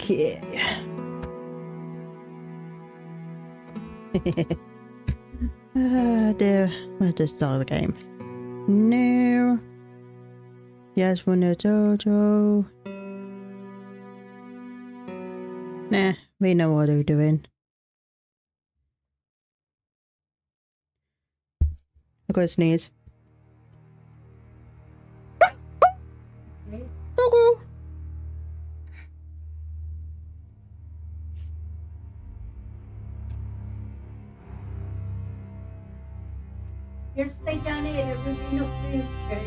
Yeah. Dear, where's the start of the game? No. Yes, for no Jojo. Nah, we know what we're doing. I got to sneeze. You're stay down here, there will be no food, okay?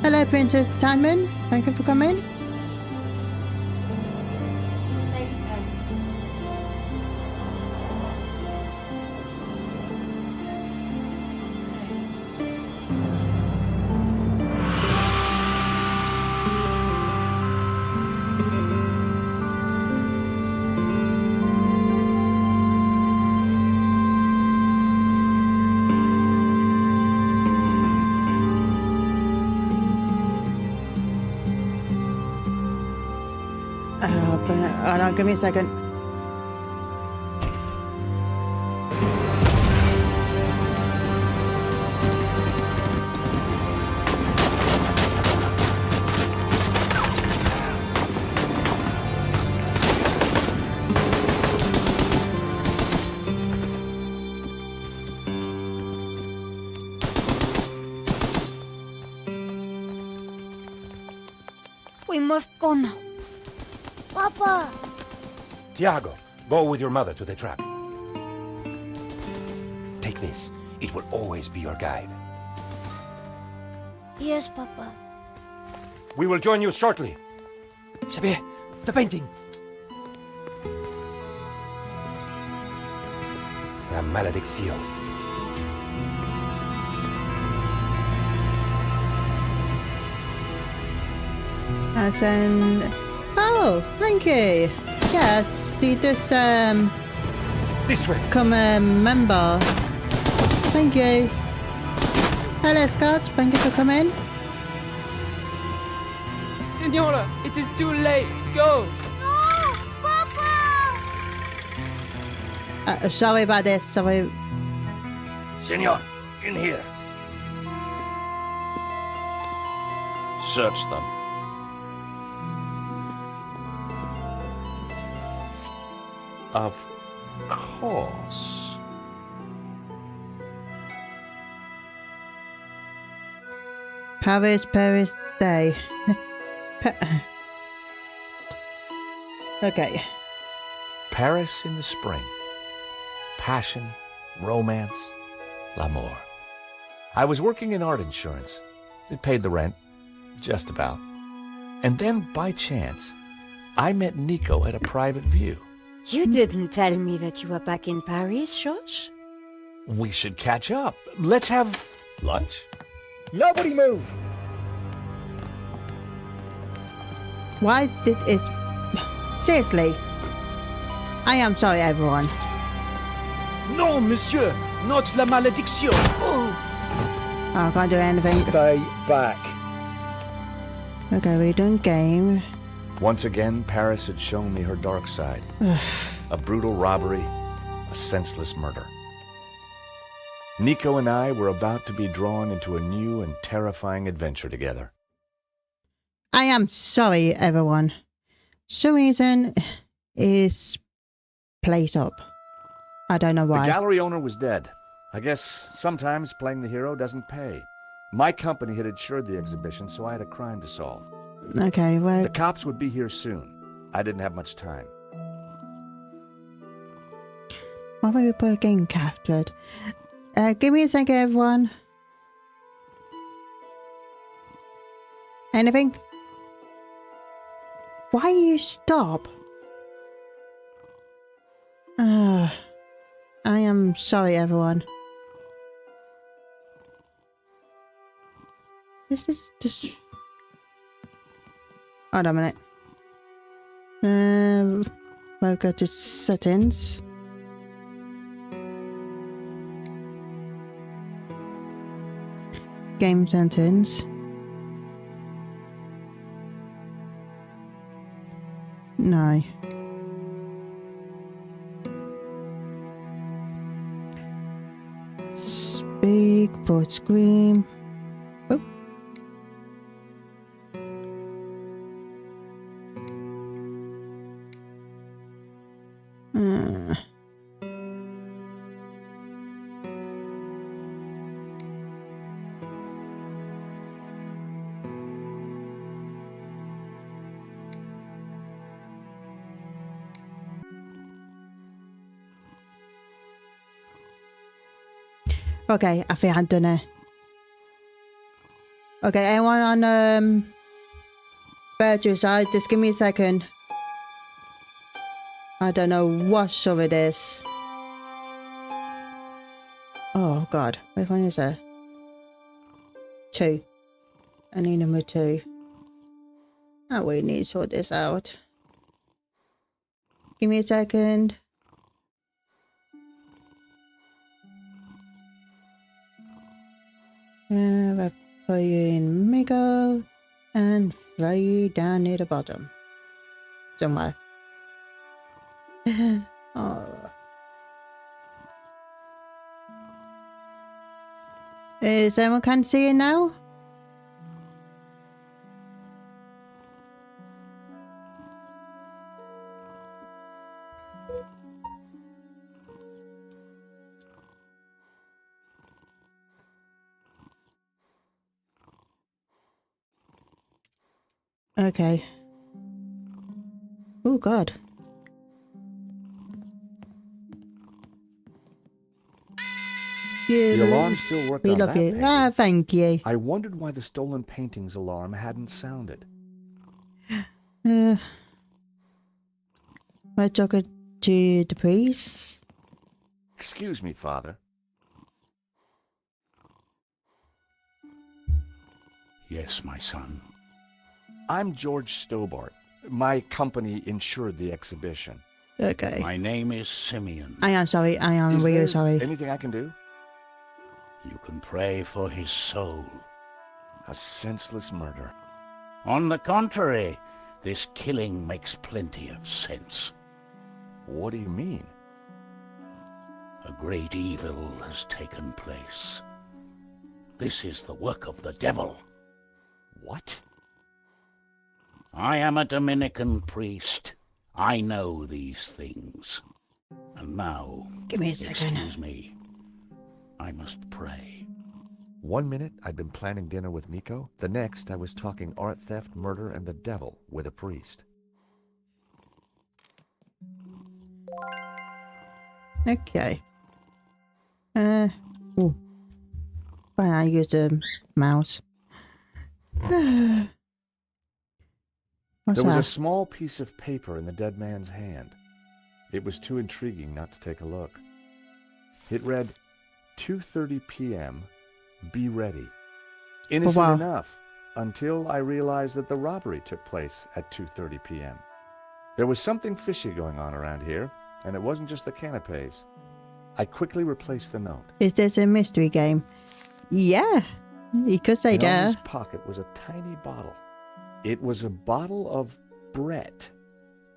Hello, Princess Diamond. Thank you for coming. Hold on, give me a second. We must go now. Papa! Tiago, go with your mother to the trap. Take this. It will always be your guide. Yes, Papa. We will join you shortly. Xavier, the painting. La maledicción. And oh, thank you. Yes, see this This way. become a member. Thank you. Hello, Scott. Thank you for coming. Signora, it is too late. Go! No! Papa! Sorry about this. Sorry. Senor, in here. Search them. Of course. Paris, Paris Day. Okay. Paris in the spring. Passion, romance, l'amour. I was working in art insurance. It paid the rent, just about. And then, by chance, I met Nico at a private view. You didn't tell me that you were back in Paris, George? We should catch up. Let's have lunch. Nobody move! Why did it... Seriously. I am sorry, everyone. No, monsieur! Not la malédiction! Oh. I can't do anything. Stay back. Okay, we're doing game. Once again, Paris had shown me her dark side. A brutal robbery, a senseless murder. Nico and I were about to be drawn into a new and terrifying adventure together. I am sorry, everyone. Some reason is placed up. I don't know The why. gallery owner was dead. I guess sometimes playing the hero doesn't pay. My company had insured the exhibition, so I had a crime to solve. Okay, well... The cops would be here soon. I didn't have much time. Why would we put a game captured? Give me a second, everyone. Anything? Why you stop? I am sorry, everyone. This is just... Hold on a minute. We'll go to settings. Game settings. No. Speak, voice scream. Oh. Okay, I think I've done it. Okay, anyone on Virtue side, just give me a second. I don't know what show it is. Oh god, which one is it? 2. I need number 2. Oh, we need to sort this out. Give me a second. I'll put you in Miko and throw you down near the bottom. Somewhere. Oh. Is anyone can see it now? Okay. Oh god. The alarm still worked We on love that you. painting. Ah, thank you. I wondered why the stolen painting's alarm hadn't sounded. I took it to the priest. Excuse me, Father. Yes, my son. I'm George Stobbart. My company insured the exhibition. Okay. My name is Simeon. I am sorry. I am Is really there sorry. anything I can do? You can pray for his soul. A senseless murder. On the contrary, this killing makes plenty of sense. What do you mean? A great evil has taken place. This is the work of the devil. What? I am a Dominican priest. I know these things. And now, Give me a second. excuse me, I must pray. 1 minute I'd been planning dinner with Nico. The next I was talking art theft, murder, and the devil with a priest. Okay. Oh. Fine, I use the mouse. What's There was that? a small piece of paper in the dead man's hand. It was too intriguing not to take a look. It read, 2:30 p.m., be ready. Innocent wow. enough, until I realized that the robbery took place at 2:30 p.m. There was something fishy going on around here, and it wasn't just the canapes. I quickly replaced the note. Is this a mystery game? Yeah, you could say In that. his pocket was a tiny bottle. It was a bottle of Brett.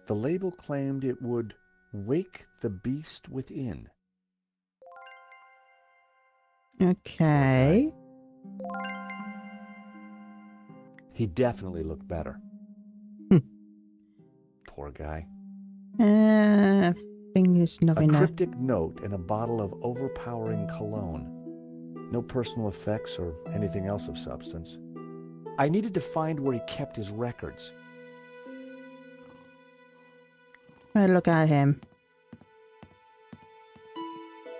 The label claimed it would wake the beast within. Okay. He definitely looked better. Hmm. Poor guy. I think there's A nothing there. cryptic note in a bottle of overpowering cologne. No personal effects or anything else of substance. I needed to find where he kept his records. Well, look at him.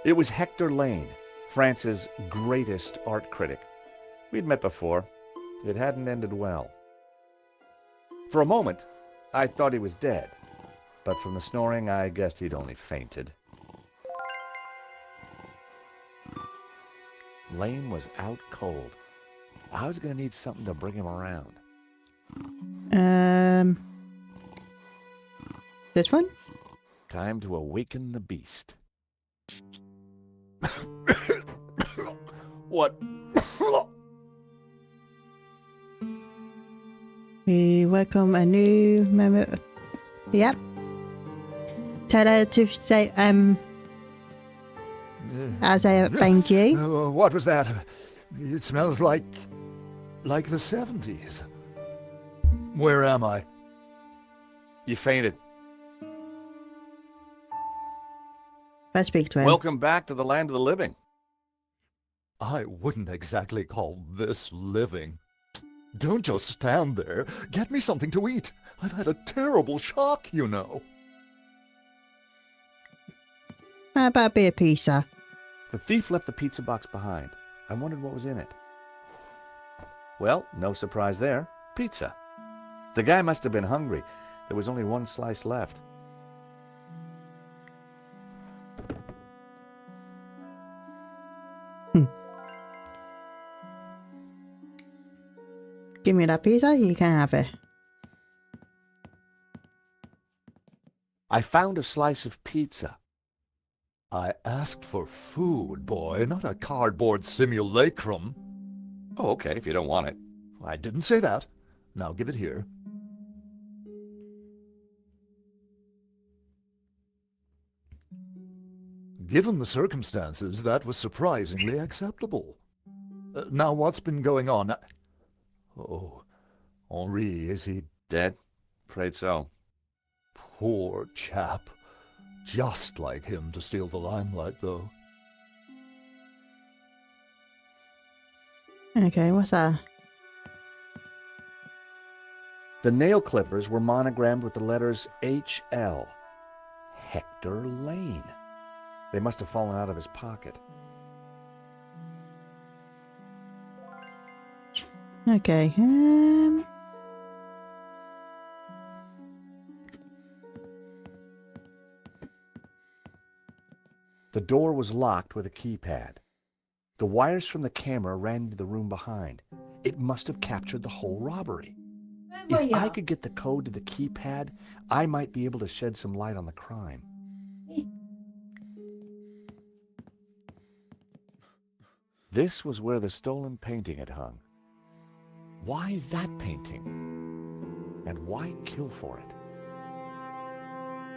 It was Hector Lane, France's greatest art critic. We'd met before. It hadn't ended well. For a moment, I thought he was dead, but from the snoring, I guessed he'd only fainted. Lane was out cold. I was going to need something to bring him around. This one? Time to awaken the beast. What? We welcome a new member. Yep. Tell her to say, as a thank you. What was that? It smells like the 70s. Where am I? You fainted. I speak to him. Welcome back to the land of the living. I wouldn't exactly call this living. Don't just stand there. Get me something to eat. I've had a terrible shock, you know. How about a bit of pizza? The thief left the pizza box behind. I wondered what was in it. Well, no surprise there. Pizza. The guy must have been hungry. There was only one slice left. Give me that pizza, you can have it. I found a slice of pizza. I asked for food, boy, not a cardboard simulacrum. Oh, okay, if you don't want it. I didn't say that. Now give it here. Given the circumstances, that was surprisingly acceptable. Now, what's been going on? Oh, Henri, is he Dead? Afraid so. poor chap? Just like him to steal the limelight, though. Okay, what's that? The nail clippers were monogrammed with the letters H.L. Hector Lane. They must have fallen out of his pocket. Okay, The door was locked with a keypad. The wires from the camera ran into the room behind. It must have captured the whole robbery. If I could get the code to the keypad, I might be able to shed some light on the crime. This was where the stolen painting had hung. Why that painting? And why kill for it?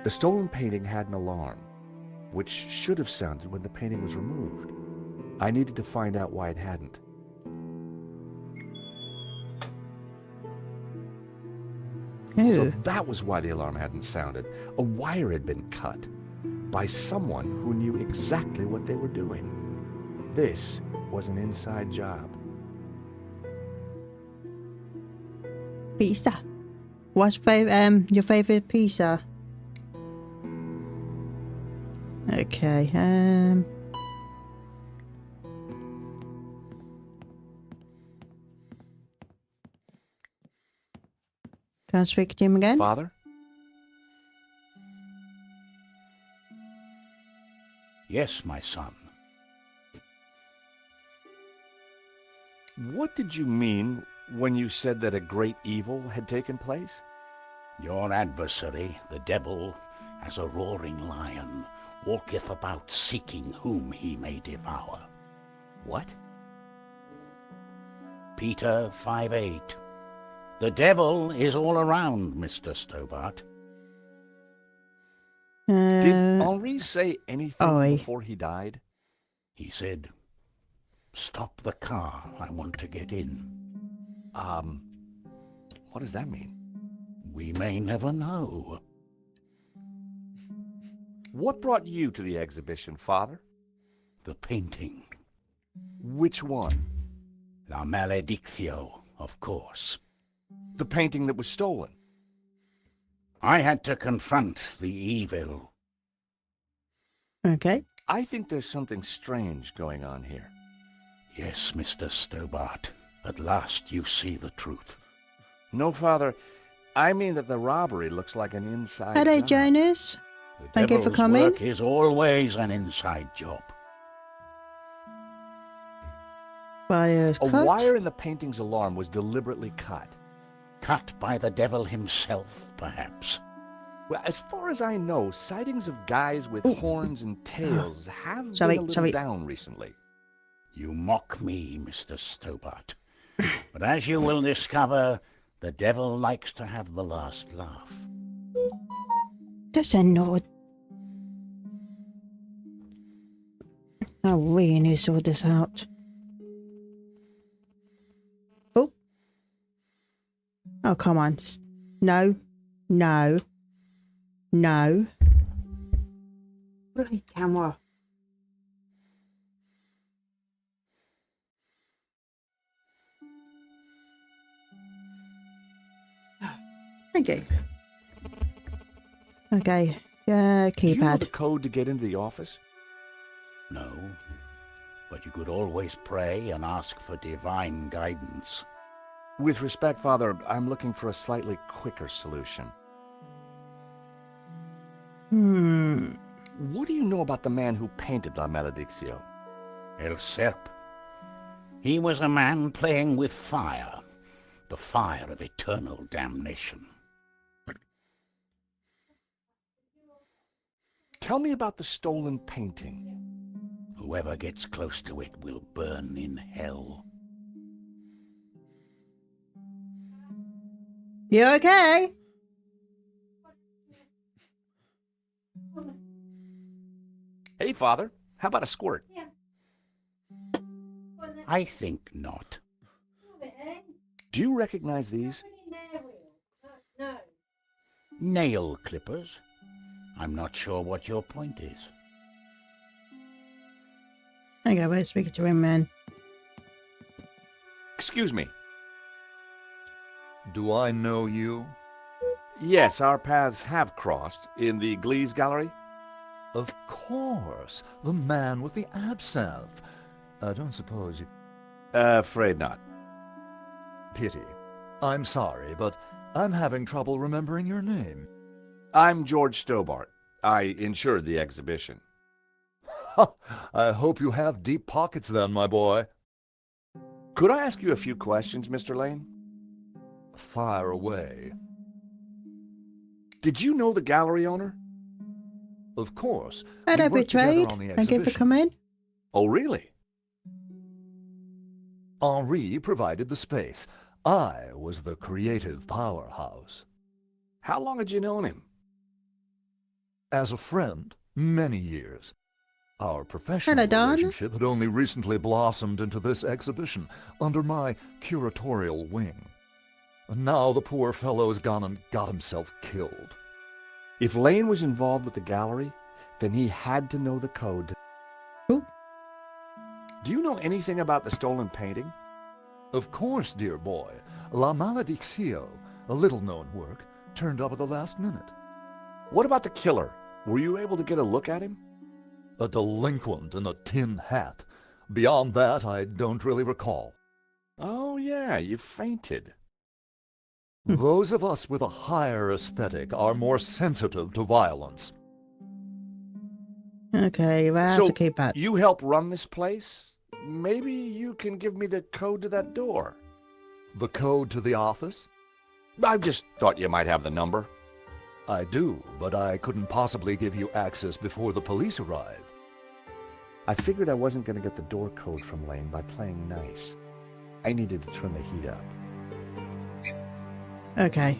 The stolen painting had an alarm, which should have sounded when the painting was removed. I needed to find out why it hadn't. So that was why the alarm hadn't sounded. A wire had been cut by someone who knew exactly what they were doing. This was an inside job. pizza. What's your favorite pizza? Okay, can I speak to him again? Father? Yes, my son. What did you mean when you said that a great evil had taken place? Your adversary, the devil, as a roaring lion, walketh about seeking whom he may devour. What? Peter 5:8. The devil is all around, Mr. Stobbart. Did Henri say anything before he died? He said, "Stop the car, I want to get in." What does that mean? We may never know. What brought you to the exhibition, Father? The painting. Which one? La Maledictio, of course. The painting that was stolen. I had to confront the evil. Okay. I think there's something strange going on here. Yes, Mr. Stobbart. At last you see the truth. No, Father. I mean that the robbery looks like an inside Hello, job. Jonas. The Thank you for devil's coming. work is always an inside job. Wires A cut. wire in the painting's alarm was deliberately cut. Cut by the devil himself, perhaps. Well, as far as I know, sightings of guys with horns and tails have Sorry, been a little sorry. down recently. You mock me, Mr. Stobbart. But as you will discover, the devil likes to have the last laugh. That's a nod. Oh, we need to sort this out. Oh. Oh, come on. No. No. No. Bloody camera. Thank you. Okay. Yeah, Do you know keypad. the code to get into the office? No, but you could always pray and ask for divine guidance. With respect, Father, I'm looking for a slightly quicker solution. What do you know about the man who painted La Maledictio? El Serp. He was a man playing with fire, the fire of eternal damnation. Tell me about the stolen painting. Whoever gets close to it will burn in hell. You okay? Hey, Father, how about a squirt? I think not. Do you recognize these? Nail clippers? I'm not sure what your point is. Okay, we're speaking to him, man. Excuse me. Do I know you? Yes, our paths have crossed in the Glees Gallery. Of course, the man with the absinthe. I don't suppose you... Afraid not. Pity. I'm sorry, but I'm having trouble remembering your name. I'm George Stobbart. I insured the exhibition. I hope you have deep pockets then, my boy. Could I ask you a few questions, Mr. Lane? Fire away. Did you know the gallery owner? Of course. Hello, We worked together betrayed. on the Thank you for exhibition. coming. Oh, really? Henri provided the space. I was the creative powerhouse. How long had you known him? As a friend, many years. Our professional Don. relationship had only recently blossomed into this exhibition under my curatorial wing. And now the poor fellow's gone and got himself killed. If Lane was involved with the gallery, then he had to know the code. Who? Do you know anything about the stolen painting? Of course, dear boy. La Maledictio, a little-known work, turned up at the last minute. What about the killer? Were you able to get a look at him? A delinquent in a tin hat. Beyond that, I don't really recall. Oh, yeah, you fainted. Those of us with a higher aesthetic are more sensitive to violence. Okay, well, So, to keep that. you help run this place? Maybe you can give me the code to that door. The code to the office? I just thought you might have the number. I do, but I couldn't possibly give you access before the police arrive. I figured I wasn't going to get the door code from Lane by playing nice. I needed to turn the heat up. Okay.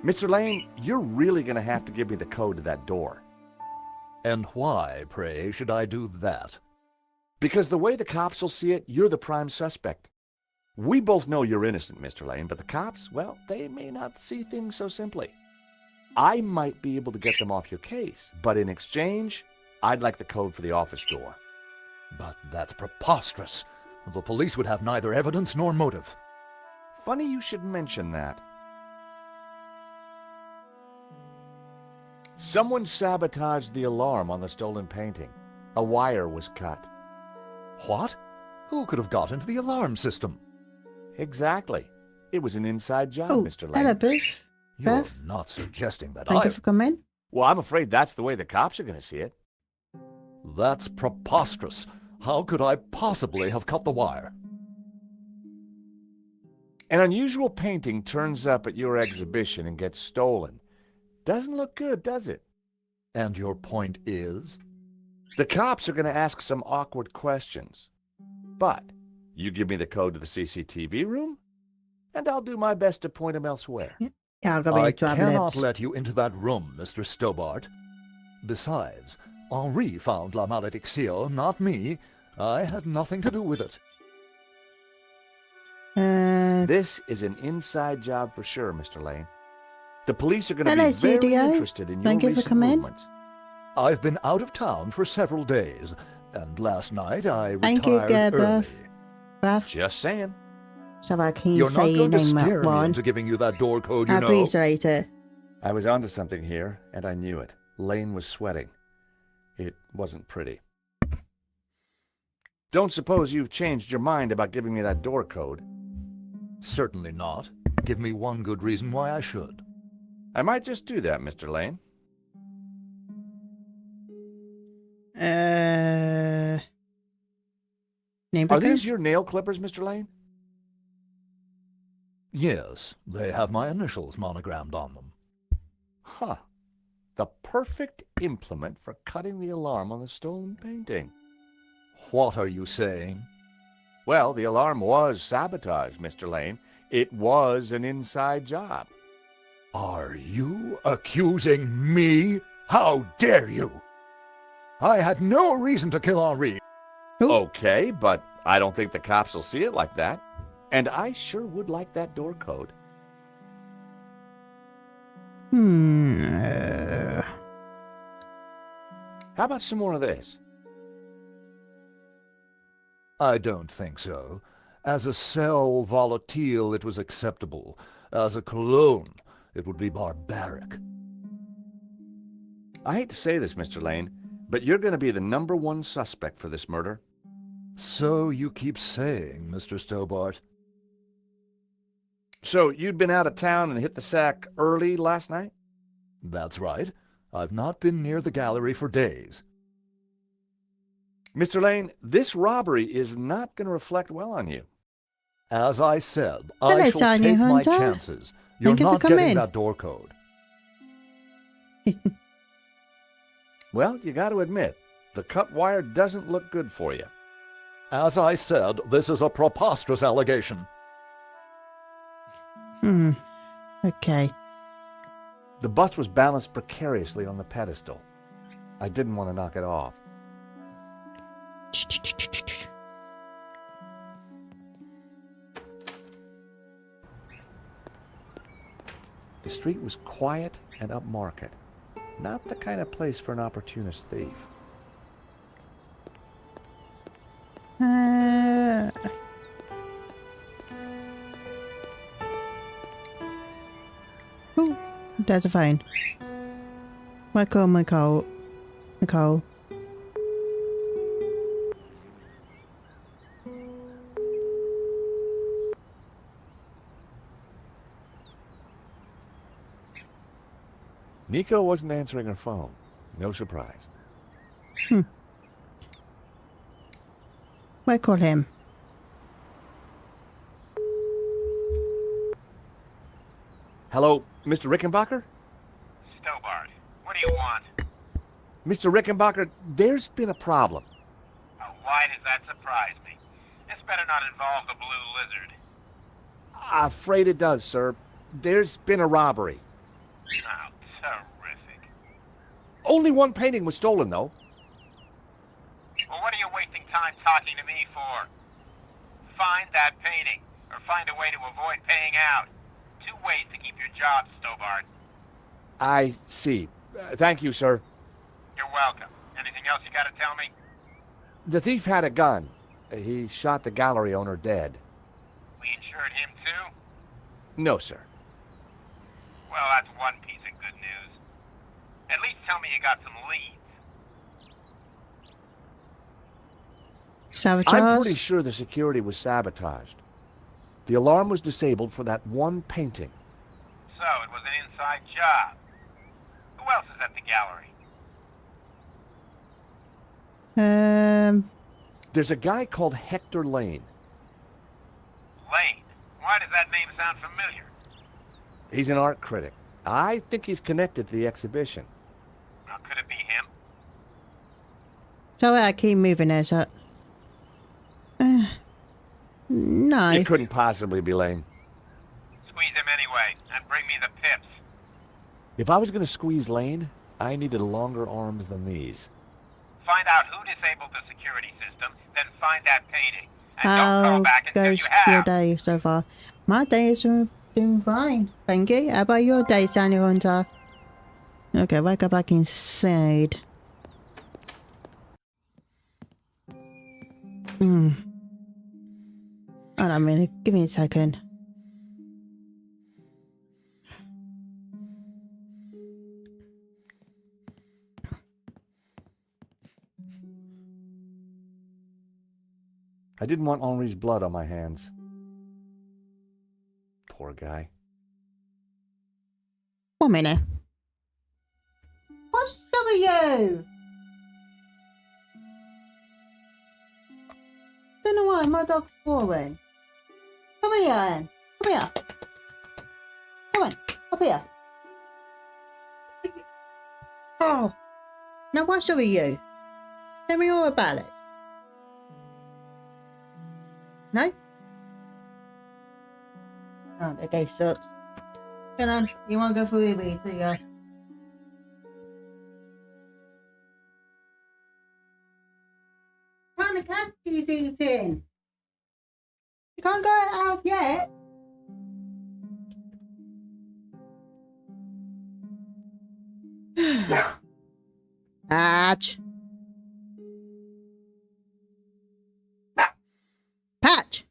Mr. Lane, you're really going to have to give me the code to that door. And why, pray, should I do that? Because the way the cops will see it, you're the prime suspect. We both know you're innocent, Mr. Lane, but the cops, well, they may not see things so simply. I might be able to get them off your case, but in exchange, I'd like the code for the office door. But that's preposterous. The police would have neither evidence nor motive. Funny you should mention that. Someone sabotaged the alarm on the stolen painting. A wire was cut. What? Who could have got into the alarm system? Exactly. It was an inside job, Oh, Mr. Lane. hello, Biff. You're Beth? not suggesting that Thank you for coming. Well, I'm afraid that's the way the cops are going to see it. That's preposterous. How could I possibly have cut the wire? An unusual painting turns up at your exhibition and gets stolen. Doesn't look good, does it? And your point is? The cops are going to ask some awkward questions. But you give me the code to the CCTV room, and I'll do my best to point them elsewhere. Yeah, I'll go I with your cannot lips. let you into that room, Mr. Stobbart. Besides, Henri found La Malédiction, not me. I had nothing to do with it. This is an inside job for sure, Mr. Lane. The police are going to Hello, be very studio. interested in your Thank you for recent coming. movements. I've been out of town for several days, and last night I Thank you, retired early. Gareth. Bruv, Just saying. so I can You're say not your going to name scare at me one. into giving you that door code, I you know. appreciate it. I was onto something here, and I knew it. Lane was sweating. It wasn't pretty. Don't suppose you've changed your mind about giving me that door code? Certainly not. Give me one good reason why I should. I might just do that, Mr. Lane. Name Are book? these your nail clippers, Mr. Lane? Yes, they have my initials monogrammed on them. Huh. The perfect implement for cutting the alarm on the stolen painting. What are you saying? Well, the alarm was sabotaged, Mr. Lane. It was an inside job. Are you accusing me? How dare you? I had no reason to kill Henri. Okay, but I don't think the cops will see it like that. And I sure would like that door code. How about some more of this? I don't think so. As a sel volatile, it was acceptable. As a cologne, it would be barbaric. I hate to say this, Mr. Lane, but you're going to be the #1 suspect for this murder. So you keep saying, Mr. Stobbart. So you'd been out of town and hit the sack early last night? That's right. I've not been near the gallery for days. Mr. Lane, this robbery is not going to reflect well on you. As I said, Hello, I shall Sonia take my Hunter. chances. You're Thank you for not getting coming. that door code. Well, you got to admit, the cut wire doesn't look good for you. As I said, this is a preposterous allegation. Okay. The bust was balanced precariously on the pedestal. I didn't want to knock it off. The street was quiet and upmarket. Not the kind of place for an opportunist thief. Oh, there's a phone. Nicole. Nico wasn't answering her phone. No surprise. We'll call him. Hello, Mr. Rickenbacker? Stobbart, what do you want? Mr. Rickenbacker, there's been a problem. Oh, why does that surprise me? This better not involve the Blue Lizard. Afraid it does, sir. There's been a robbery. Oh, terrific. Only one painting was stolen, though. Well, what are you wasting time talking to me for? Find that painting, or find a way to avoid paying out. 2 ways to keep your job, Stobbart. I see. Thank you, sir. You're welcome. Anything else you gotta tell me? The thief had a gun. He shot the gallery owner dead. We insured him too? No, sir. Well, that's one piece of good news. At least tell me you got some leads. Sabotage? I'm pretty sure the security was sabotaged. The alarm was disabled for that one painting. So, it was an inside job. Who else is at the gallery? There's a guy called Hector Lane. Lane. Why Why does that name sound familiar? He's an art critic. I think he's connected to the exhibition. Now, could it be him? So I keep moving there, so... no. It couldn't possibly be Lane. Squeeze him anyway, and bring me the pips. If I was going to squeeze Lane, I needed longer arms than these. Find out who disabled the security system, then find that painting. And don't call How back until goes you your have. day so far? My day is doing fine. Thank you. How about your day, Sandy Hunter? Okay, we'll go back inside. Hold on a minute. Give me a second. I didn't want Henri's blood on my hands. Poor guy. 1 minute. What's up with you? Don't know why my dog's boring. Come here, Anne. Come here. Come on, up here. Oh. Now what's up with you? Tell me all about it. No? Oh, that guy sucks. Come on, you want to go through here, so you go. What kind of cat he's eating? You can't go out yet. Patch. Patch.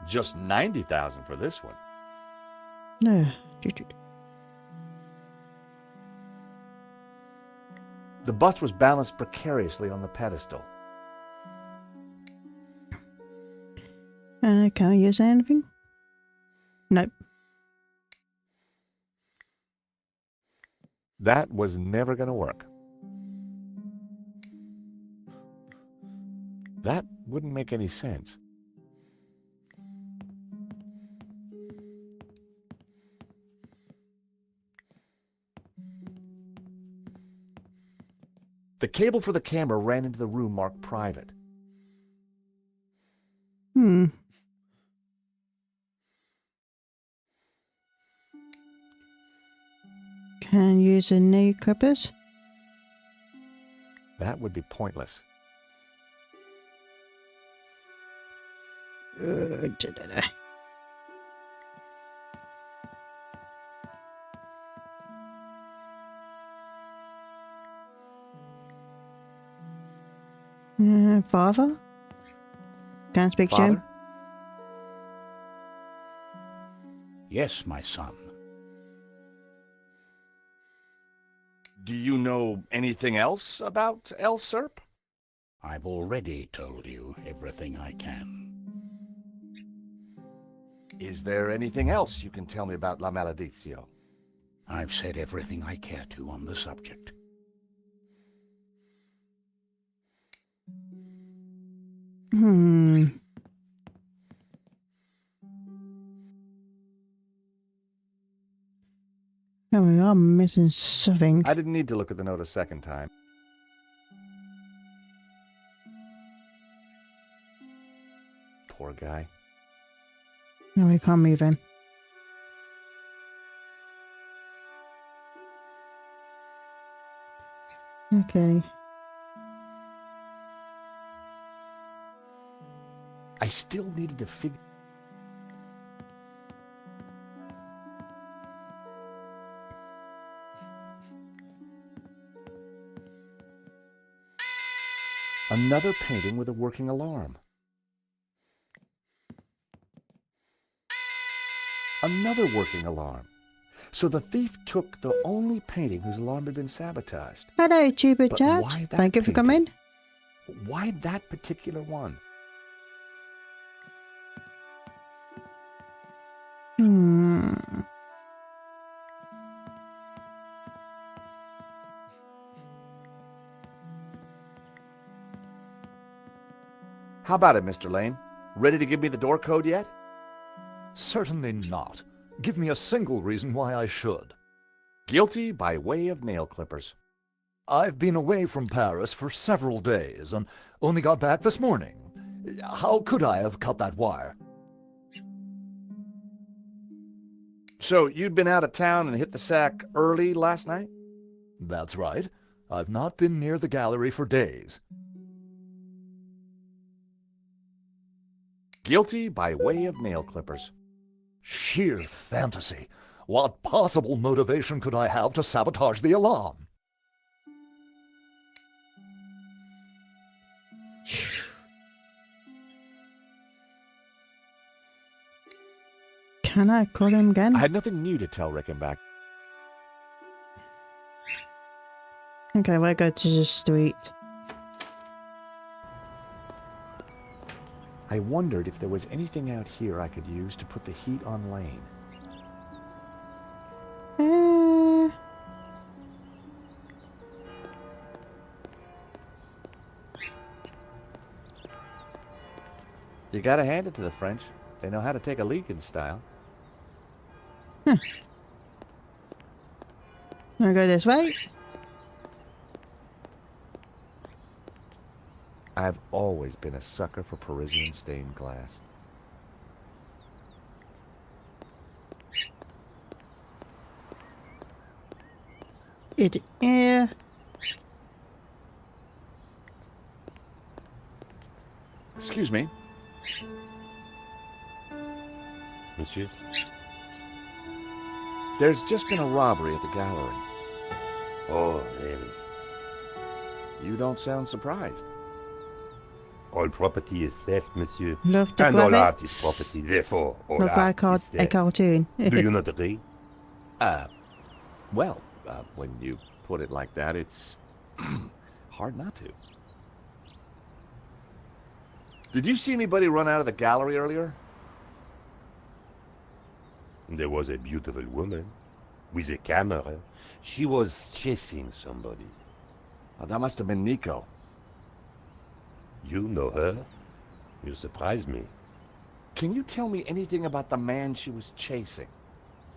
Just 90,000 for this one. No. The bust was balanced precariously on the pedestal. Can I use anything? Nope. That was never going to work. That wouldn't make any sense. The cable for the camera ran into the room marked private. Can use a new clippers? That would be pointless. Father? Can't speak to him. Father? Yes, my son. Do you know anything else about El Serp? I've already told you everything I can. Is there anything else you can tell me about La Maledizio? I've said everything I care to on the subject. Oh, we are missing something. I didn't need to look at the note a second time. Poor guy. No, we can't move him. Okay. I still needed to figure... Another painting with a working alarm. Another working alarm. So the thief took the only painting whose alarm had been sabotaged. Hello, Tuber But Chat. why that Thank you for painting? coming. Why that particular one? How about it, Mr. Lane? Ready to give me the door code yet? Certainly not. Give me a single reason why I should. Guilty by way of nail clippers. I've been away from Paris for several days and only got back this morning. How could I have cut that wire? So you'd been out of town and hit the sack early last night? That's right. I've not been near the gallery for days. Guilty by way of nail clippers. Sheer fantasy. What possible motivation could I have to sabotage the alarm? Can I call him again? I had nothing new to tell Rickenback. Okay, we'll go to the street. I wondered if there was anything out here I could use to put the heat on Lane. You gotta hand it to the French. They know how to take a leak in style. Wanna go this way? I've always been a sucker for Parisian stained glass. It here. Excuse me. Monsieur? There's just been a robbery at the gallery. Oh, really? You don't sound surprised. All property is theft, monsieur. Love the And all art is graphics. property, therefore all Look art like is a theft. cartoon. Do you not agree? Well, when you put it like that, it's hard not to. Did you see anybody run out of the gallery earlier? There was a beautiful woman with a camera. She was chasing somebody. Oh, that must have been Nico. You know her? You surprise me. Can you tell me anything about the man she was chasing?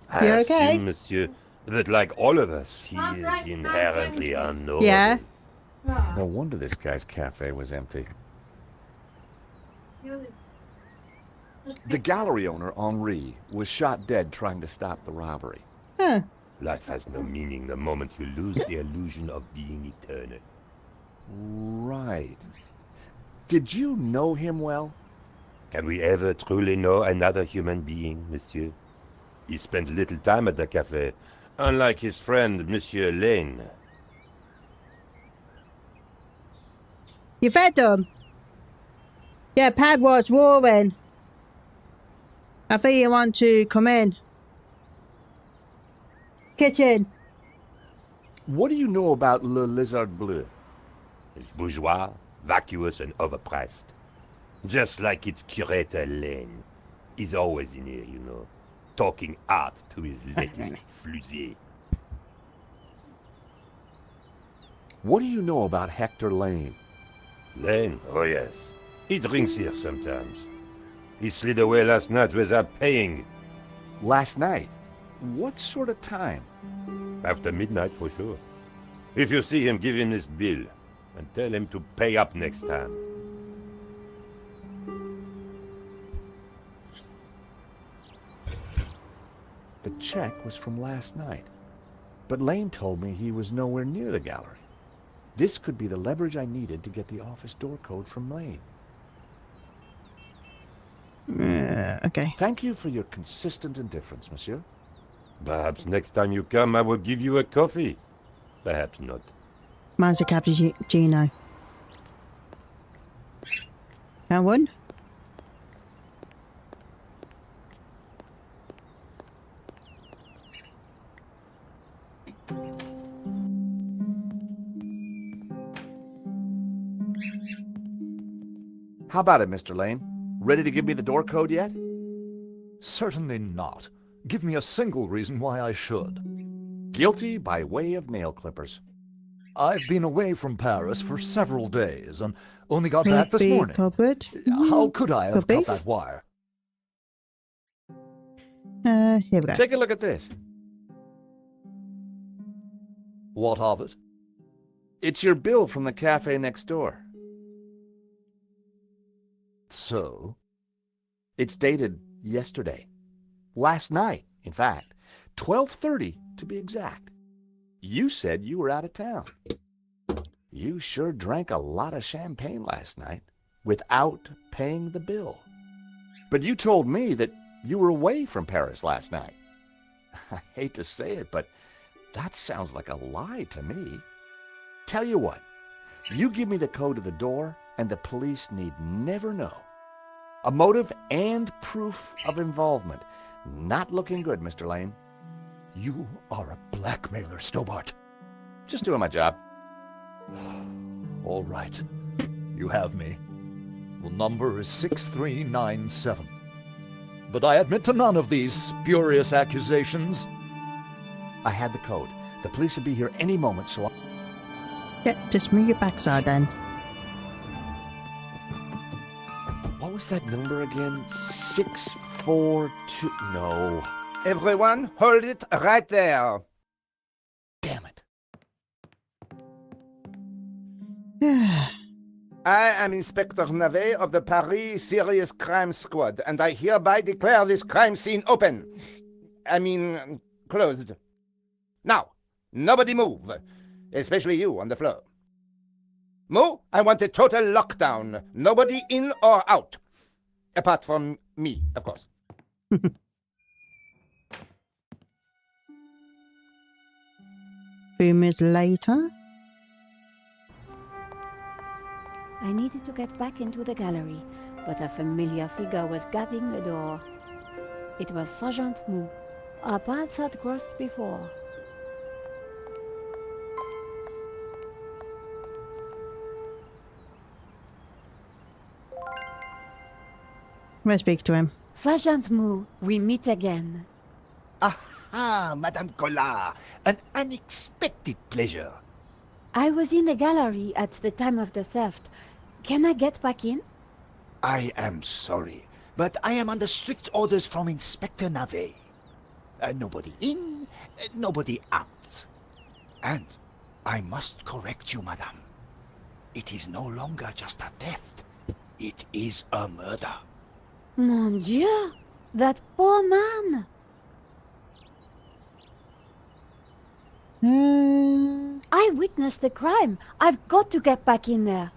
I You okay? assume, monsieur, that like all of us, he is inherently unknowable. Yeah. No wonder this guy's cafe was empty. The gallery owner, Henri, was shot dead trying to stop the robbery. Huh. Life has no meaning the moment you lose the illusion of being eternal. Right. Did you know him well? Can we ever truly know another human being, monsieur? He spent little time at the cafe, unlike his friend, Monsieur Lane. You fed them? Yeah, Pad was roaring. I think you want to come in. Kitchen. What do you know about Le Lizard Bleu? It's bourgeois, vacuous, and overpriced. Just like its curator Lane. He's always in here, you know, talking art to his latest flusée. What do you know about Hector Lane? Lane? Oh yes. He drinks here sometimes. He slid away last night without paying. Last night? What sort of time? After midnight for sure. If you see him, give him this bill and tell him to pay up next time. The check was from last night. But Lane told me he was nowhere near the gallery. This could be the leverage I needed to get the office door code from Lane. Okay. Thank you for your consistent indifference, monsieur. Perhaps next time you come, I will give you a coffee. Perhaps not. Mine's a cappuccino. That one? How about it, Mr. Lane? Ready to give me the door code yet? Certainly not. Give me a single reason why I should. Guilty by way of nail clippers. I've been away from Paris for several days and only got back this morning. Culprit. How could I have Could be. cut that wire? Here we go. Take a look at this. What of it? It's your bill from the cafe next door. So? It's dated yesterday. Last night, in fact. 12:30 to be exact. You said you were out of town. You sure drank a lot of champagne last night without paying the bill. But you told me that you were away from Paris last night. I hate to say it, but that sounds like a lie to me. Tell you what, you give me the code to the door and the police need never know. A motive and proof of involvement. Not looking good, Mr. Lane. You are a blackmailer, Stobbart. Just doing my job. All right. You have me. The number is 6397. But I admit to none of these spurious accusations. I had the code. The police will be here any moment, so Yeah, just move your backside then. What was that number again? 642... No. Everyone, hold it right there. Damn it. I am Inspector Navet of the Paris Serious Crime Squad, and I hereby declare this crime scene open. Closed. Now, nobody move, especially you on the floor. Mo, I want a total lockdown. Nobody in or out. Apart from me, of course. Few minutes later. I needed to get back into the gallery, but a familiar figure was guarding the door. It was Sergeant Mou. Our paths had crossed before. Let's speak to him. Sergeant Mou, we meet again. Aha, Madame Collard. An unexpected pleasure. I was in the gallery at the time of the theft. Can I get back in? I am sorry, but I am under strict orders from Inspector Navet. Nobody in, nobody out. And I must correct you, madame. It is no longer just a theft. It is a murder. Mon Dieu! That poor man! I witnessed the crime. I've got to get back in there.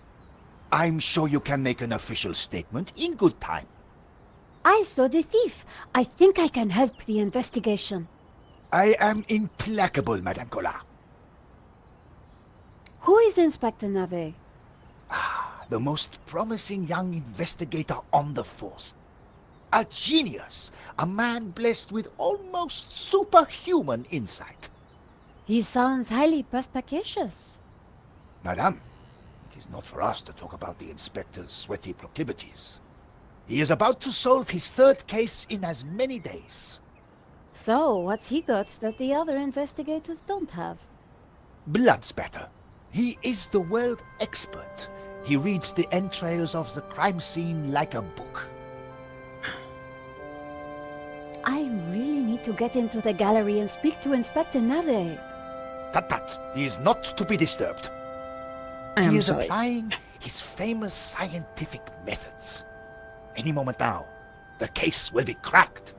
I'm sure you can make an official statement in good time. I saw the thief. I think I can help the investigation. I am implacable, Madame Collard. Who is Inspector Navet? The most promising young investigator on the force. A genius. A man blessed with almost superhuman insight. He sounds highly perspicacious. Madame, it is not for us to talk about the inspector's sweaty proclivities. He is about to solve his third case in as many days. So, what's he got that the other investigators don't have? Blood spatter. He is the world expert. He reads the entrails of the crime scene like a book. I really need to get into the gallery and speak to Inspector Navet. Tut. He is not to be disturbed. He is applying his famous scientific methods. Any moment now, the case will be cracked.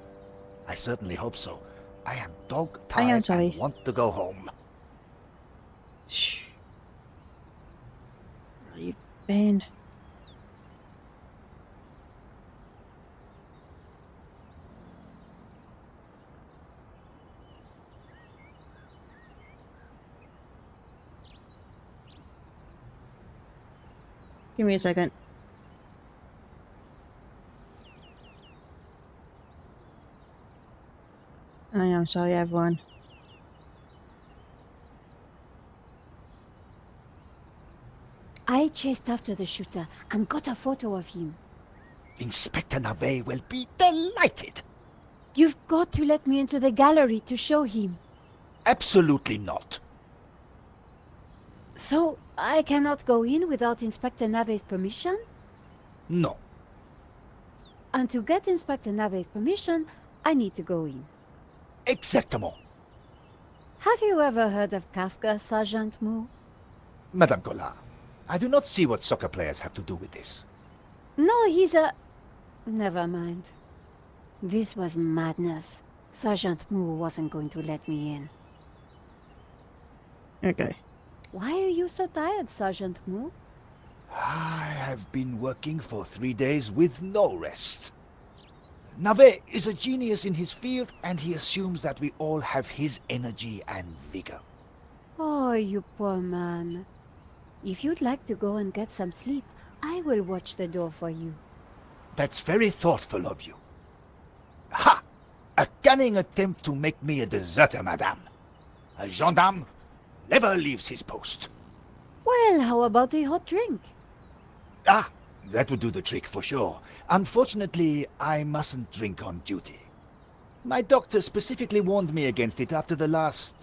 I certainly hope so. I am dog-tired and want to go home. Shh. Where you been? Give me a second. I am sorry, everyone. I chased after the shooter and got a photo of him. Inspector Navet will be delighted. You've got to let me into the gallery to show him. Absolutely not. So, I cannot go in without Inspector Navet's permission? No. And to get Inspector Navet's permission, I need to go in. Exactement. Have you ever heard of Kafka, Sergeant Moore? Madame Collard, I do not see what soccer players have to do with this. No, he's a... Never mind. This was madness. Sergeant Moore wasn't going to let me in. Okay. Why are you so tired, Sergeant Moore? I have been working for 3 days with no rest. Navet is a genius in his field, and he assumes that we all have his energy and vigor. Oh, you poor man. If you'd like to go and get some sleep, I will watch the door for you. That's very thoughtful of you. Ha! A cunning attempt to make me a deserter, madame. A gendarme never leaves his post. Well, how about a hot drink? Ah, that would do the trick for sure. Unfortunately, I mustn't drink on duty. My doctor specifically warned me against it after the last...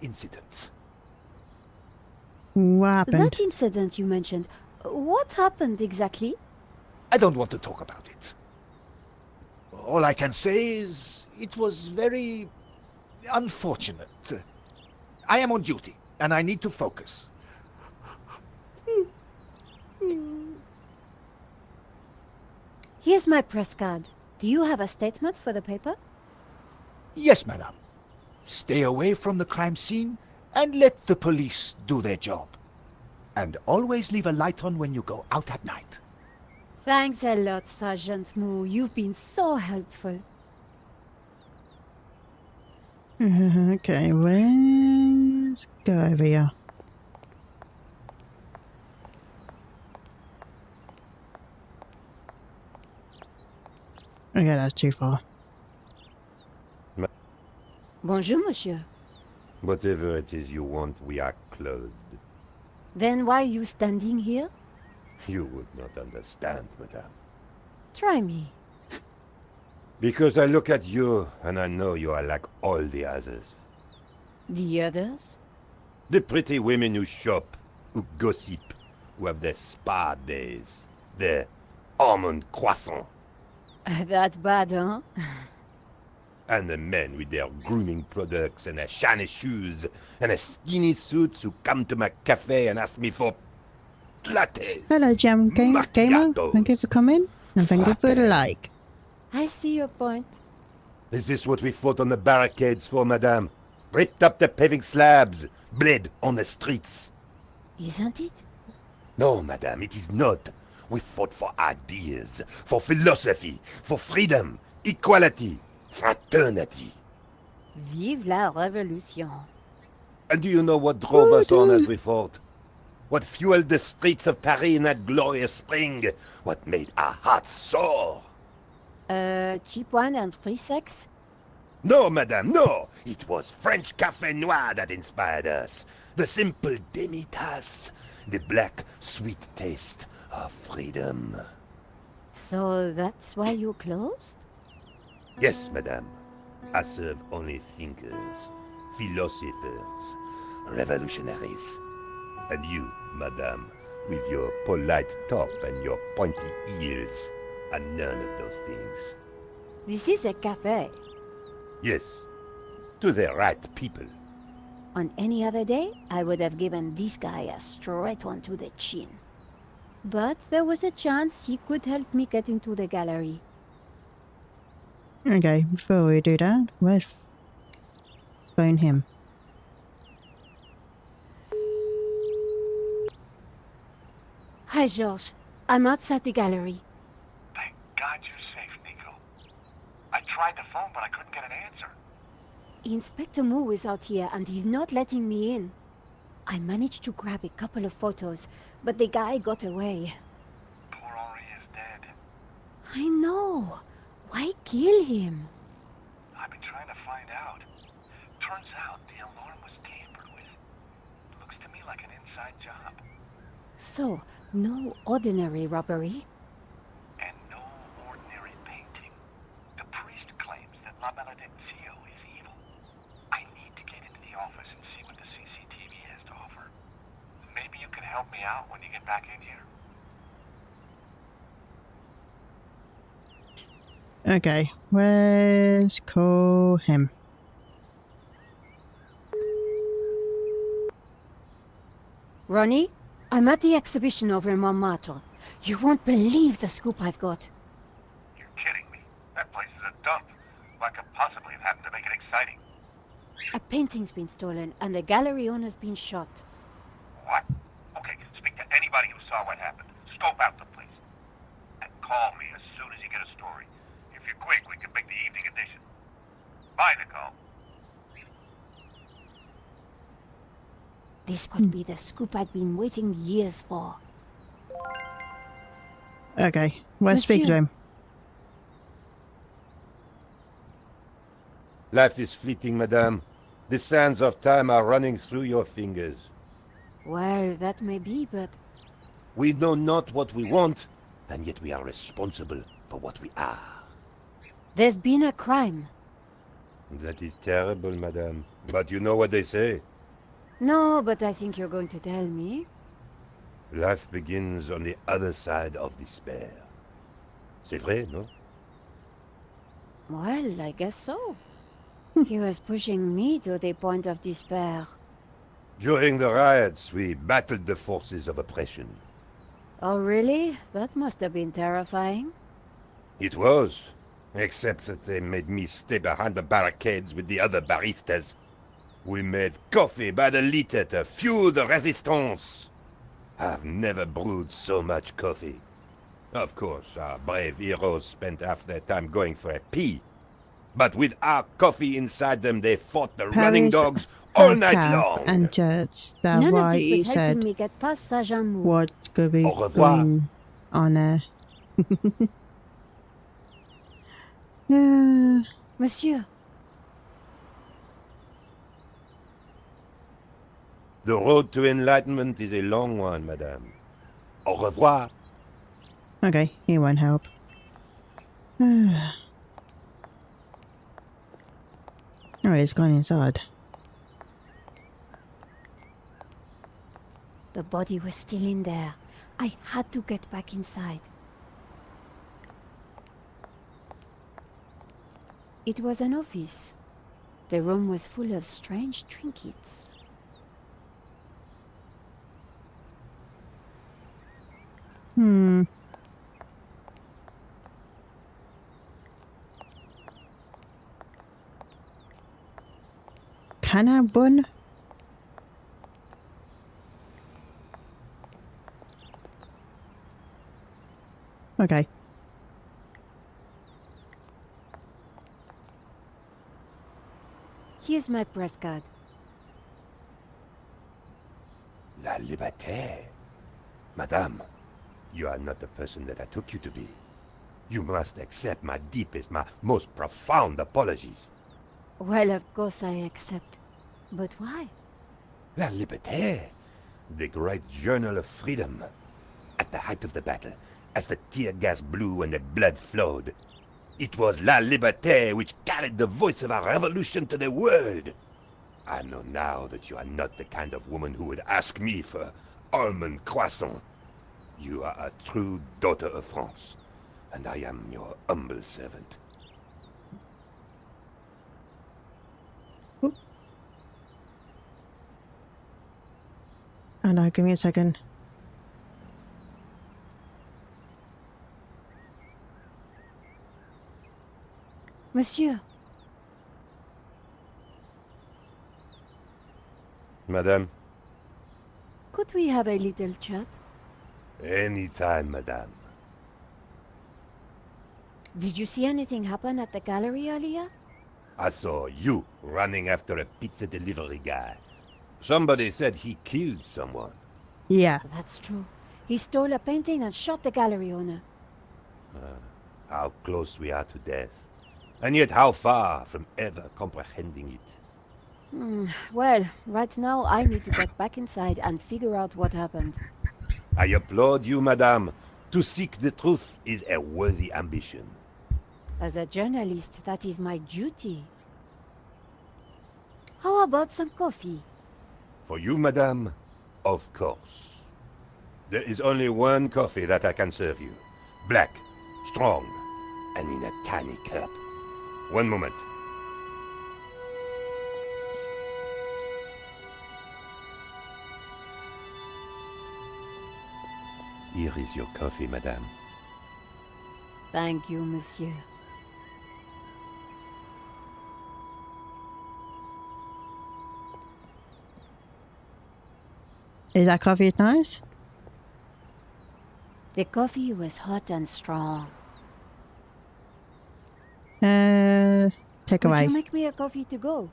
incident. What happened? That incident you mentioned, what happened exactly? I don't want to talk about it. All I can say is it was very unfortunate. I am on duty, and I need to focus. Here's my press card. Do you have a statement for the paper? Yes, madame. Stay away from the crime scene and let the police do their job. And always leave a light on when you go out at night. Thanks a lot, Sergeant Moore. You've been so helpful. Okay, let's go over here. Okay, that's too far. Bonjour, monsieur. Whatever it is you want, we are closed. Then why are you standing here? You would not understand, madame. Try me. Because I look at you, and I know you are like all the others. The others? The pretty women who shop, who gossip, who have their spa days, their almond croissant. That bad, huh? And the men with their grooming products and their shiny shoes and their skinny suits who come to my cafe and ask me for lattes. Hello, Gamer. Thank you for coming, and thank you for the like. I see your point. Is this what we fought on the barricades for, madame? Ripped up the paving slabs, bled on the streets. Isn't it? No, madame, it is not. We fought for ideas, for philosophy, for freedom, equality, fraternity. Vive la révolution. And do you know what drove us on as we fought? What fueled the streets of Paris in that glorious spring? What made our hearts soar? Cheap wine and free sex? No, madame, no! It was French Café Noir that inspired us. The simple demi-tasse. The black, sweet taste of freedom. So that's why you closed? Yes, madame. I serve only thinkers, philosophers, revolutionaries. And you, madame, with your polite top and your pointy ears, are none of those things. This is a cafe. Yes, to the right people. On any other day, I would have given this guy a straight one to the chin. But there was a chance he could help me get into the gallery. Okay, before we do that, let's phone him. Hi, George. I'm outside the gallery. Thank God you're safe, Nico. I tried the phone, but I couldn't get an answer. Inspector Moore is out here and he's not letting me in. I managed to grab a couple of photos, but the guy got away. Poor Henri is dead. I know. Why kill him? I've been trying to find out. Turns out the alarm was tampered with. Looks to me like an inside job. So, no ordinary robbery? And no ordinary painting. The priest claims that La Maledictio is evil. I need to get into the office and see what the CCTV has to offer. Maybe you can help me out when you get back in here. Okay, let's call him. Ronnie, I'm at the exhibition over in Montmartre. You won't believe the scoop I've got. You're kidding me. That place is a dump. What could possibly have happened to make it exciting? A painting's been stolen and the gallery owner's been shot. What? Okay, speak to anybody who saw what happened. Scope out the place. And call me as soon as you get a story. If you're quick, we can make the evening edition. Bye, Nicole. This could be the scoop I'd been waiting years for. Okay, let's speak to Monsieur. him. Life is fleeting, madame. The sands of time are running through your fingers. Well, that may be, but We know not what we want, and yet we are responsible for what we are. there's been a crime. That is terrible, madame. But you know what they say. No, but I think you're going to tell me. Life begins on the other side of despair. C'est vrai, no? Well, I guess so. He was pushing me to the point of despair. During the riots, we battled the forces of oppression. Oh, really? That must have been terrifying. It was, except that they made me stay behind the barricades with the other baristas. We made coffee by the liter to fuel the resistance. I've never brewed so much coffee. Of course, our brave heroes spent half their time going for a pee. But with our coffee inside them, they fought the running dogs all night long. And church. That's None why of this he was helping said me get past Sergeant Moore. what could be Au revoir. going on there. Yeah. Monsieur, The road to enlightenment is a long one, madame. Au revoir. Okay, he won't help. Oh, he's gone inside. the body was still in there. I had to get back inside. It was an office. The room was full of strange trinkets. Hmm. Can I bun? Okay. Here's my press card. La liberté. Madame, you are not the person that I took you to be. You must accept my deepest, my most profound apologies. Well, of course I accept. But why? La Liberté, the great journal of freedom. At the height of the battle, as the tear gas blew and the blood flowed, it was La Liberté which carried the voice of our revolution to the world. I know now that you are not the kind of woman who would ask me for almond croissant. You are a true daughter of France, and I am your humble servant. Oh no, give me a second. Monsieur, Madame? could we have a little chat? Anytime, madame. Did you see anything happen at the gallery earlier? I saw you running after a pizza delivery guy. Somebody said he killed someone. Yeah. That's true. He stole a painting and shot the gallery owner. How close we are to death. And yet how far from ever comprehending it. Well, right now I need to get back inside and figure out what happened. I applaud you, madame. To seek the truth is a worthy ambition. As a journalist, that is my duty. How about some coffee? For you, madame, of course. There is only one coffee that I can serve you. Black, strong, and in a tiny cup. One moment. Here is your coffee, madame. Thank you, monsieur. Is that coffee nice? The coffee was hot and strong. Take Would away. you make me a coffee to go?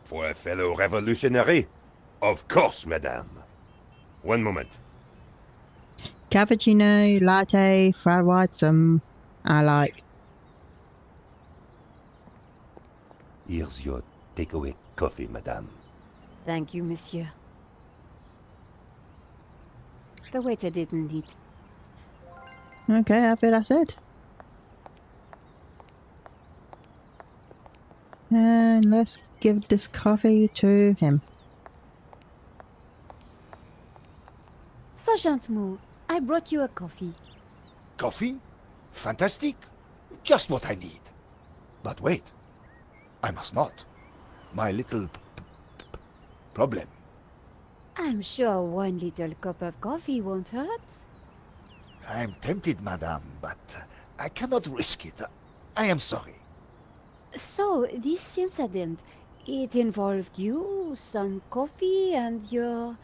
For a fellow revolutionary? Of course, madame. One moment. Cappuccino, latte, flat white, some I like. Here's your takeaway coffee, madame. Thank you, monsieur. The waiter didn't need. Okay, I think that's it. And let's give this coffee to him. Sergeant Moo, I brought you a coffee. Coffee? Fantastic. Just what I need. But wait. I must not. My little problem. I'm sure one little cup of coffee won't hurt. I'm tempted, madame, but I cannot risk it. I am sorry. So, this incident, it involved you, some coffee, and your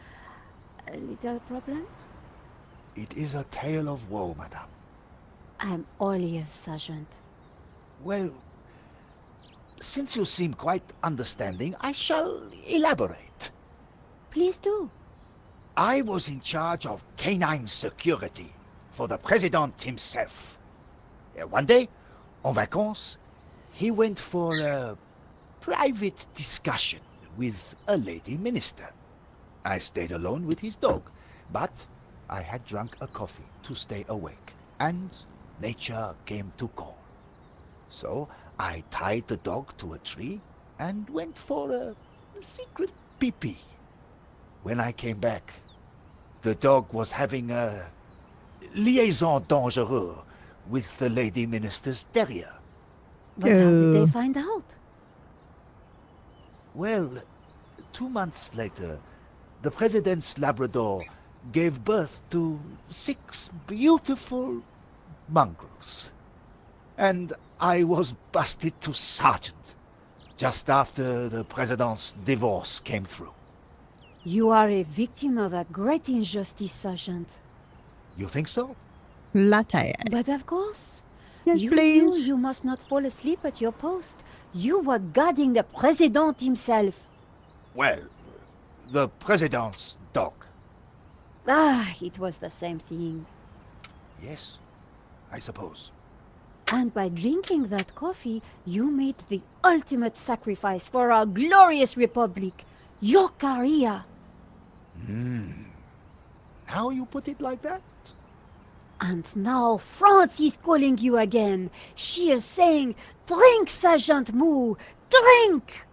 little problem? It is a tale of woe, madame. I'm all ears, Sergeant. Well, since you seem quite understanding, I shall elaborate. Please do. I was in charge of canine security for the President himself. One day, en vacances, he went for a private discussion with a lady minister. I stayed alone with his dog, but I had drunk a coffee to stay awake, and nature came to call. So I tied the dog to a tree and went for a secret pee-pee. When I came back, the dog was having a liaison dangereuse with the lady minister's terrier. But how did they find out? Well, 2 months later, the president's Labrador gave birth to 6 beautiful mongrels. And I was busted to sergeant just after the president's divorce came through. You are a victim of a great injustice, Sergeant. You think so? Latte. But of course. Yes, you please. knew you must not fall asleep at your post. You were guarding the president himself. Well, the president's dog. Ah, it was the same thing. Yes, I suppose. And by drinking that coffee, you made the ultimate sacrifice for our glorious republic, your career. Now you put it like that? And now France is calling you again. She is saying, drink, Sergeant Moo, drink!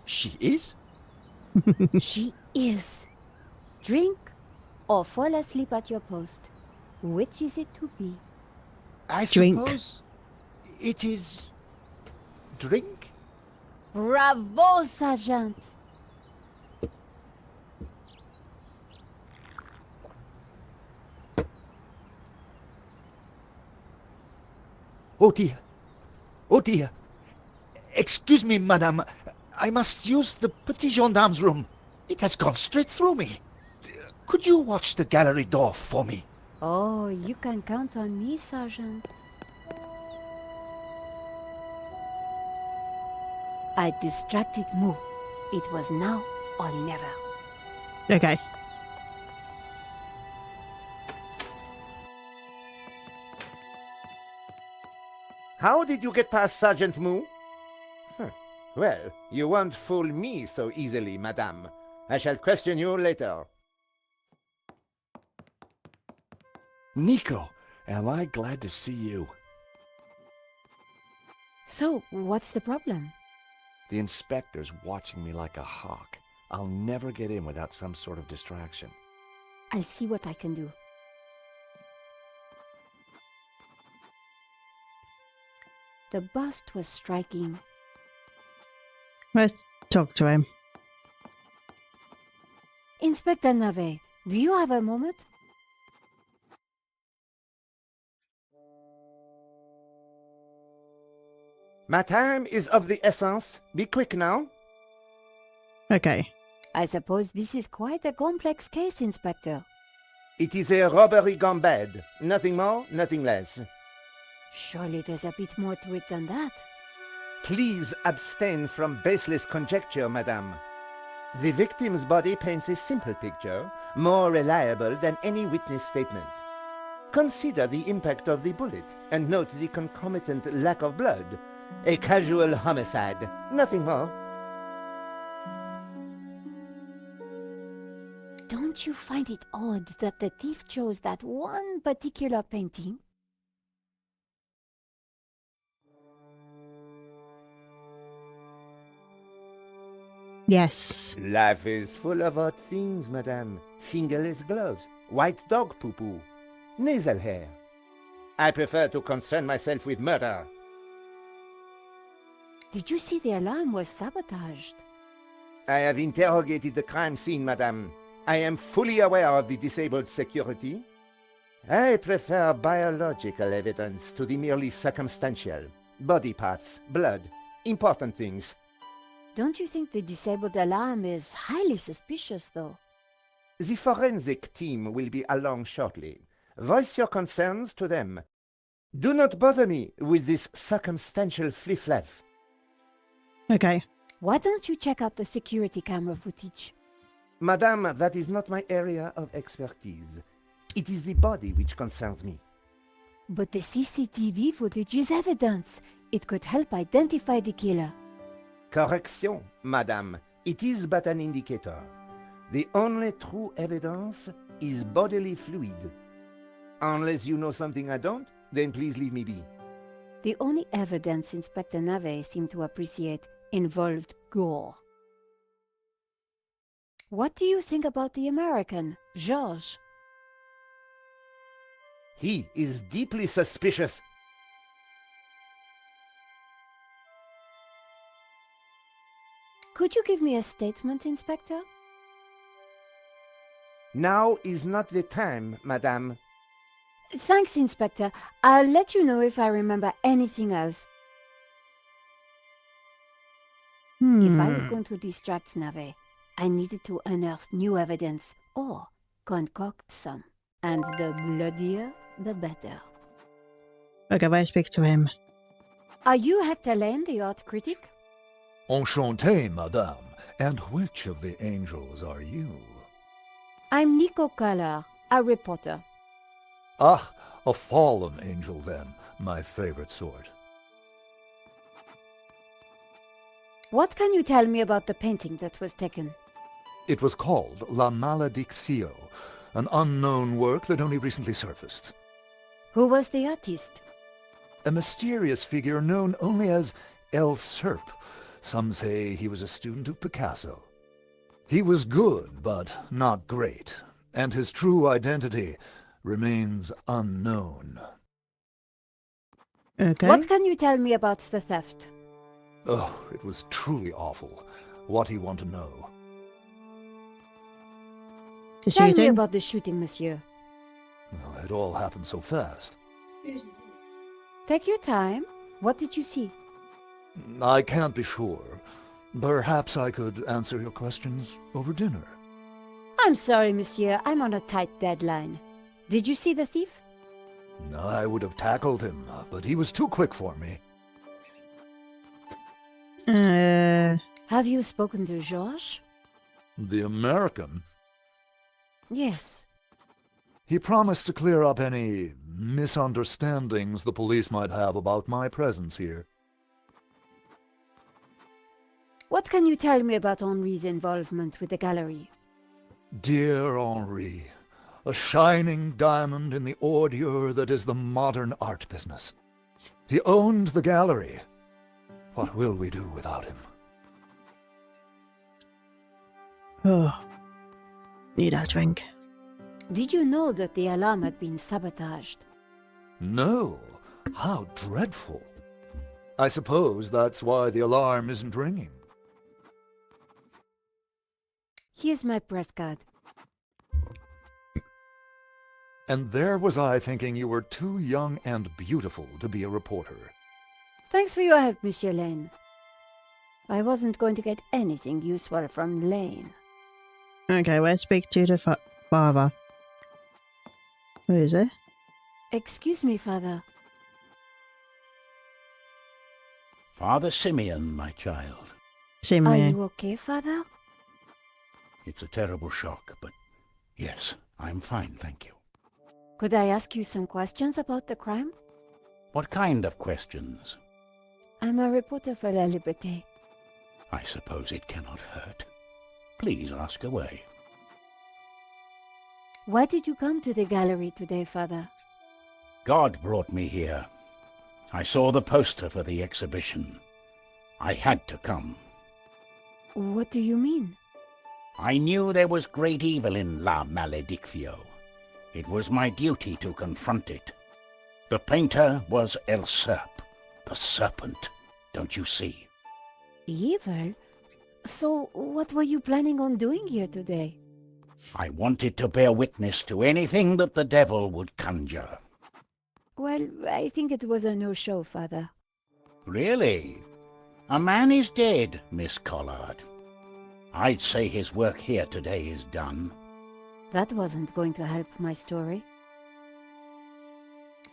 She is? She is. Drink or fall asleep at your post. Which is it to be? I Drink. suppose it is drink? Bravo, Sergeant! Oh dear. Oh dear. Excuse me, madame. I must use the petit gendarme's room. It has gone straight through me. Could you watch the gallery door for me? Oh, you can count on me, Sergeant. I distracted Moo. It was now or never. Okay. How did you get past Sergeant Moo? Well, you won't fool me so easily, madame. I shall question you later. Nico, am I glad to see you. So, what's the problem? The inspector's watching me like a hawk. I'll never get in without some sort of distraction. I'll see what I can do. The bust was striking. Let's talk to him. Inspector Navet, do you have a moment? My time is of the essence. Be quick now. Okay. I suppose this is quite a complex case, Inspector. It is a robbery gone bad. Nothing more, nothing less. Surely there's a bit more to it than that. Please abstain from baseless conjecture, madame. The victim's body paints a simple picture, more reliable than any witness statement. Consider the impact of the bullet, and note the concomitant lack of blood. A casual homicide, nothing more. Don't you find it odd that the thief chose that one particular painting? Yes. Life is full of odd things, madame. Fingerless gloves, white dog poo-poo, nasal hair. I prefer to concern myself with murder. Did you see the alarm was sabotaged? I have interrogated the crime scene, madame. I am fully aware of the disabled security. I prefer biological evidence to the merely circumstantial. Body parts, blood, important things. Don't you think the disabled alarm is highly suspicious, though? The forensic team will be along shortly. Voice your concerns to them. Do not bother me with this circumstantial fliff-flaff. Okay. Why don't you check out the security camera footage? Madame, that is not my area of expertise. It is the body which concerns me. But the CCTV footage is evidence. It could help identify the killer. Correction, madame. It is but an indicator. The only true evidence is bodily fluid. Unless you know something I don't, then please leave me be. The only evidence Inspector Navet seemed to appreciate involved gore. What do you think about the American, George? He is deeply suspicious. Could you give me a statement, Inspector? Now is not the time, madame. Thanks, Inspector. I'll let you know if I remember anything else. If I was going to distract Navet, I needed to unearth new evidence or concoct some. And the bloodier, the better. Okay, I speak to him. Are you Hector Lane, the art critic? Enchanté, madame. And which of the angels are you? I'm Nico Collard, a reporter. Ah, a fallen angel then, my favorite sort. What can you tell me about the painting that was taken? It was called La Malediccio, an unknown work that only recently surfaced. Who was the artist? A mysterious figure known only as El Serp. Some say he was a student of Picasso. He was good, but not great, and his true identity remains unknown. Okay. What can you tell me about the theft? Oh, it was truly awful. What do you want to know? The Tell me shooting? about the shooting, monsieur. Well, it all happened so fast. Take your time. What did you see? I can't be sure. Perhaps I could answer your questions over dinner. I'm sorry, monsieur. I'm on a tight deadline. Did you see the thief? I would have tackled him, but he was too quick for me. Have you spoken to Georges? The American? Yes. He promised to clear up any misunderstandings the police might have about my presence here. What can you tell me about Henri's involvement with the gallery? Dear Henri, a shining diamond in the ordure that is the modern art business. He owned the gallery. What will we do without him? Oh, need a drink. Did you know that the alarm had been sabotaged? No. How dreadful. I suppose that's why the alarm isn't ringing. Here's my press card. And there was I thinking you were too young and beautiful to be a reporter. Thanks for your help, Monsieur Lane. I wasn't going to get anything useful from Lane. Okay, we'll speak to the father. Who is it? Excuse me, Father. Father Simeon, my child. Are Simeon. you okay, Father? It's a terrible shock, but yes, I'm fine, thank you. Could I ask you some questions about the crime? What kind of questions? I'm a reporter for La Liberté. I suppose it cannot hurt. Please ask away. Why did you come to the gallery today, Father? God brought me here. I saw the poster for the exhibition. I had to come. What do you mean? I knew there was great evil in La Maledictio. It was my duty to confront it. The painter was El Serp, the Serpent, don't you see? Evil? So, what were you planning on doing here today? I wanted to bear witness to anything that the devil would conjure. Well, I think it was a no-show, Father. Really? A man is dead, Miss Collard. I'd say his work here today is done. That wasn't going to help my story.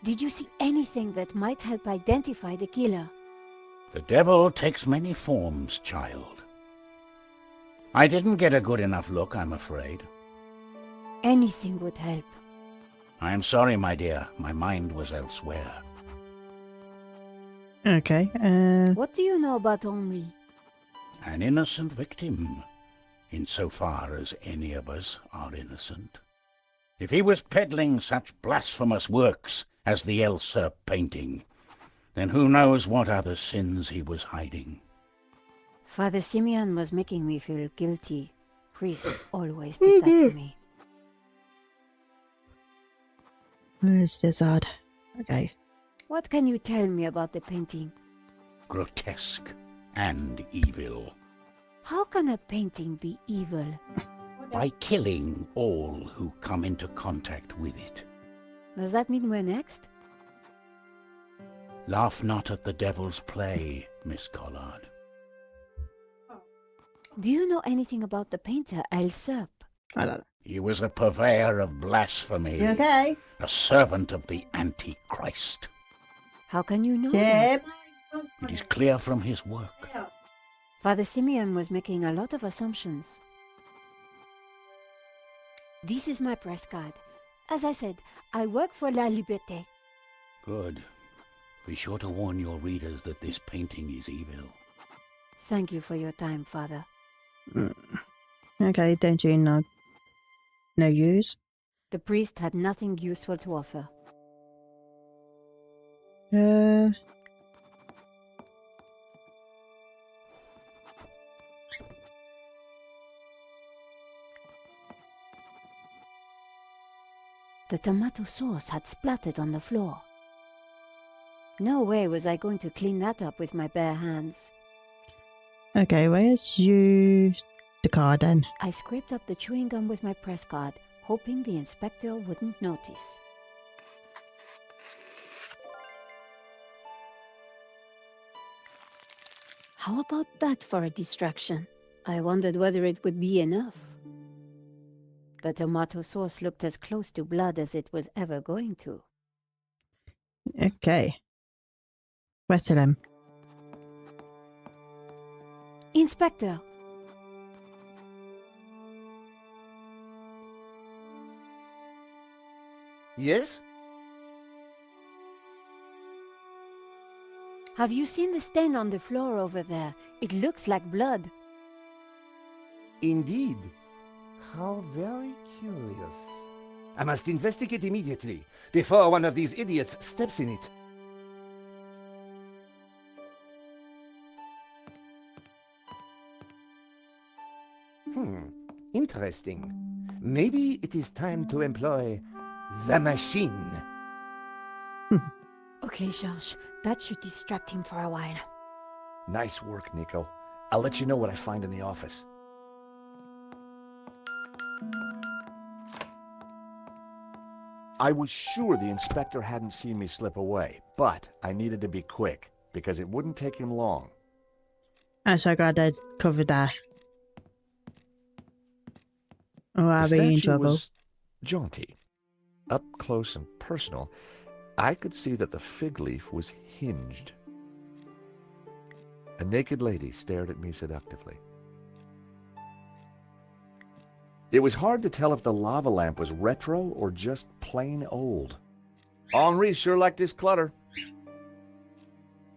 Did you see anything that might help identify the killer? The devil takes many forms, child. I didn't get a good enough look, I'm afraid. Anything would help. I'm sorry, my dear. My mind was elsewhere. Okay, What do you know about Henri? An innocent victim, insofar as any of us are innocent. If he was peddling such blasphemous works as the El Serp painting, then who knows what other sins he was hiding. Father Simeon was making me feel guilty. Priests always did that to me. where's this odd? Okay. What can you tell me about the painting? Grotesque and evil. How can a painting be evil? By killing all who come into contact with it. Does that mean we're next? Laugh not at the devil's play, Miss Collard. Do you know anything about the painter El Serp? I don't know. He was a purveyor of blasphemy. You okay? A servant of the Antichrist. How can you know that? Chip? It is clear from his work. Father Simeon was making a lot of assumptions. This is my press card. As I said, I work for La Liberté. Good. Be sure to warn your readers that this painting is evil. Thank you for your time, Father. Okay, don't you know? No use? The priest had nothing useful to offer. The tomato sauce had splattered on the floor. No way was I going to clean that up with my bare hands. Okay, where's the card then? I scraped up the chewing gum with my press card, hoping the inspector wouldn't notice. How about that for a distraction? I wondered whether it would be enough. The tomato sauce looked as close to blood as it was ever going to. Okay. Where to them? Inspector! Yes? Have you seen the stain on the floor over there? It looks like blood. Indeed. How very curious. I must investigate immediately, before one of these idiots steps in it. Interesting. Maybe it is time to employ the machine. Okay, George, that should distract him for a while. Nice work, Nico. I'll let you know what I find in the office. I was sure the inspector hadn't seen me slip away, but I needed to be quick, because it wouldn't take him long. I'm so glad they covered that. Oh, I'll The be in statue trouble. was jaunty. Up close and personal, I could see that the fig leaf was hinged. A naked lady stared at me seductively. It was hard to tell if the lava lamp was retro or just plain old. Henri sure liked his clutter.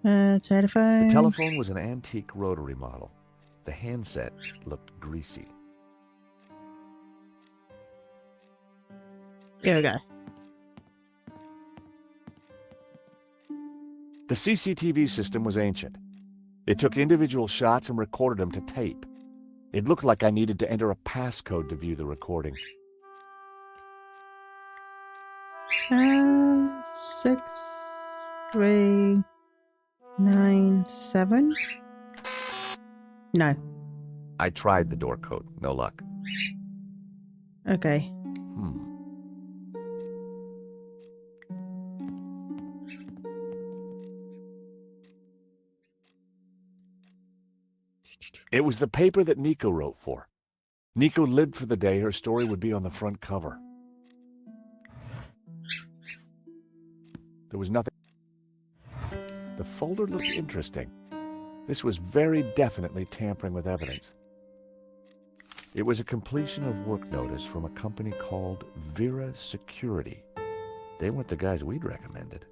Telephone. The telephone was an antique rotary model. The handset looked greasy. Here we go. The CCTV system was ancient. It took individual shots and recorded them to tape. It looked like I needed to enter a passcode to view the recording. 6397. No. I tried the door code. No luck. Okay. It was the paper that Nico wrote for. Nico lived for the day her story would be on the front cover. There was nothing. The folder looked interesting. This was very definitely tampering with evidence. It was a completion of work notice from a company called Vera Security. They weren't the guys we'd recommended.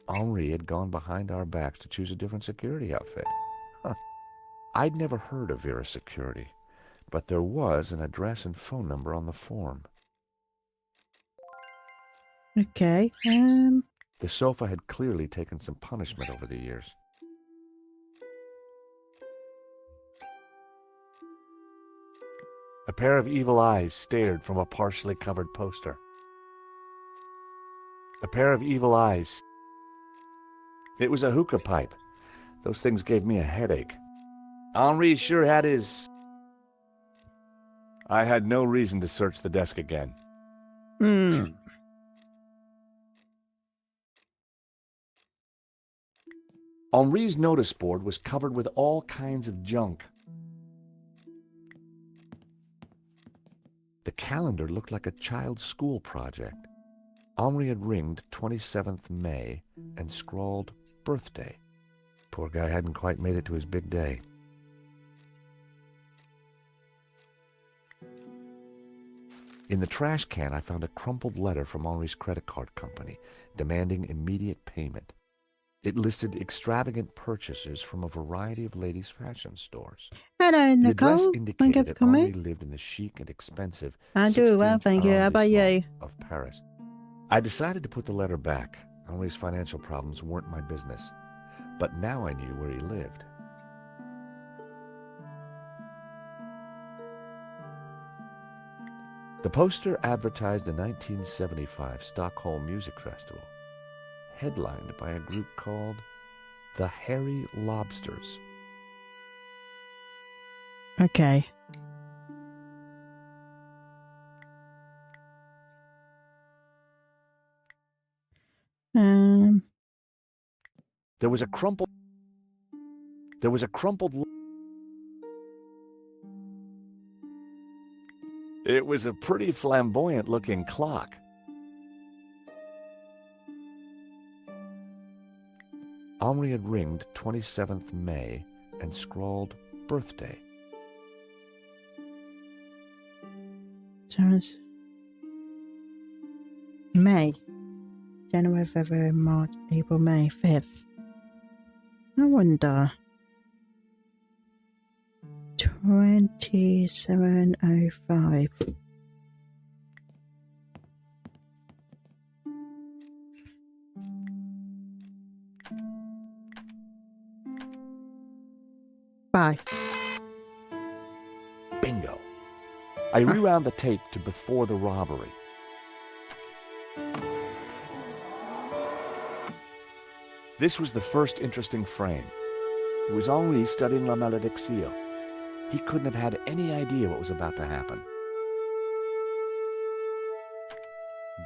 Henri had gone behind our backs to choose a different security outfit. I'd never heard of Vera Security, but there was an address and phone number on the form. Okay. The sofa had clearly taken some punishment over the years. A pair of evil eyes stared from a partially covered poster. A pair of evil eyes. It was a hookah pipe. Those things gave me a headache. Henri sure had his... I had no reason to search the desk again. Henri's notice board was covered with all kinds of junk. The calendar looked like a child's school project. Henri had ringed 27th May and scrawled birthday. Poor guy hadn't quite made it to his big day. In the trash can, I found a crumpled letter from Henri's credit card company, demanding immediate payment. It listed extravagant purchases from a variety of ladies' fashion stores. Hello, The address Nicole. Thank you indicated for that Henri coming. lived in the chic and expensive I do well, 16th thank you. How about you? arrondissement of Paris. I decided to put the letter back. Henri's financial problems weren't my business, but now I knew where he lived. The poster advertised a 1975 Stockholm Music Festival, headlined by a group called the Hairy Lobsters. Okay. There was a crumpled... It was a pretty flamboyant-looking clock. Henri had ringed 27th May and scrawled birthday. Sounds... May. January, February, March, April, May, 5th. I wonder. 2705. Lie. Bingo. I rewound the tape to before the robbery. This was the first interesting frame. It was Henri studying La Malédiction. He couldn't have had any idea what was about to happen.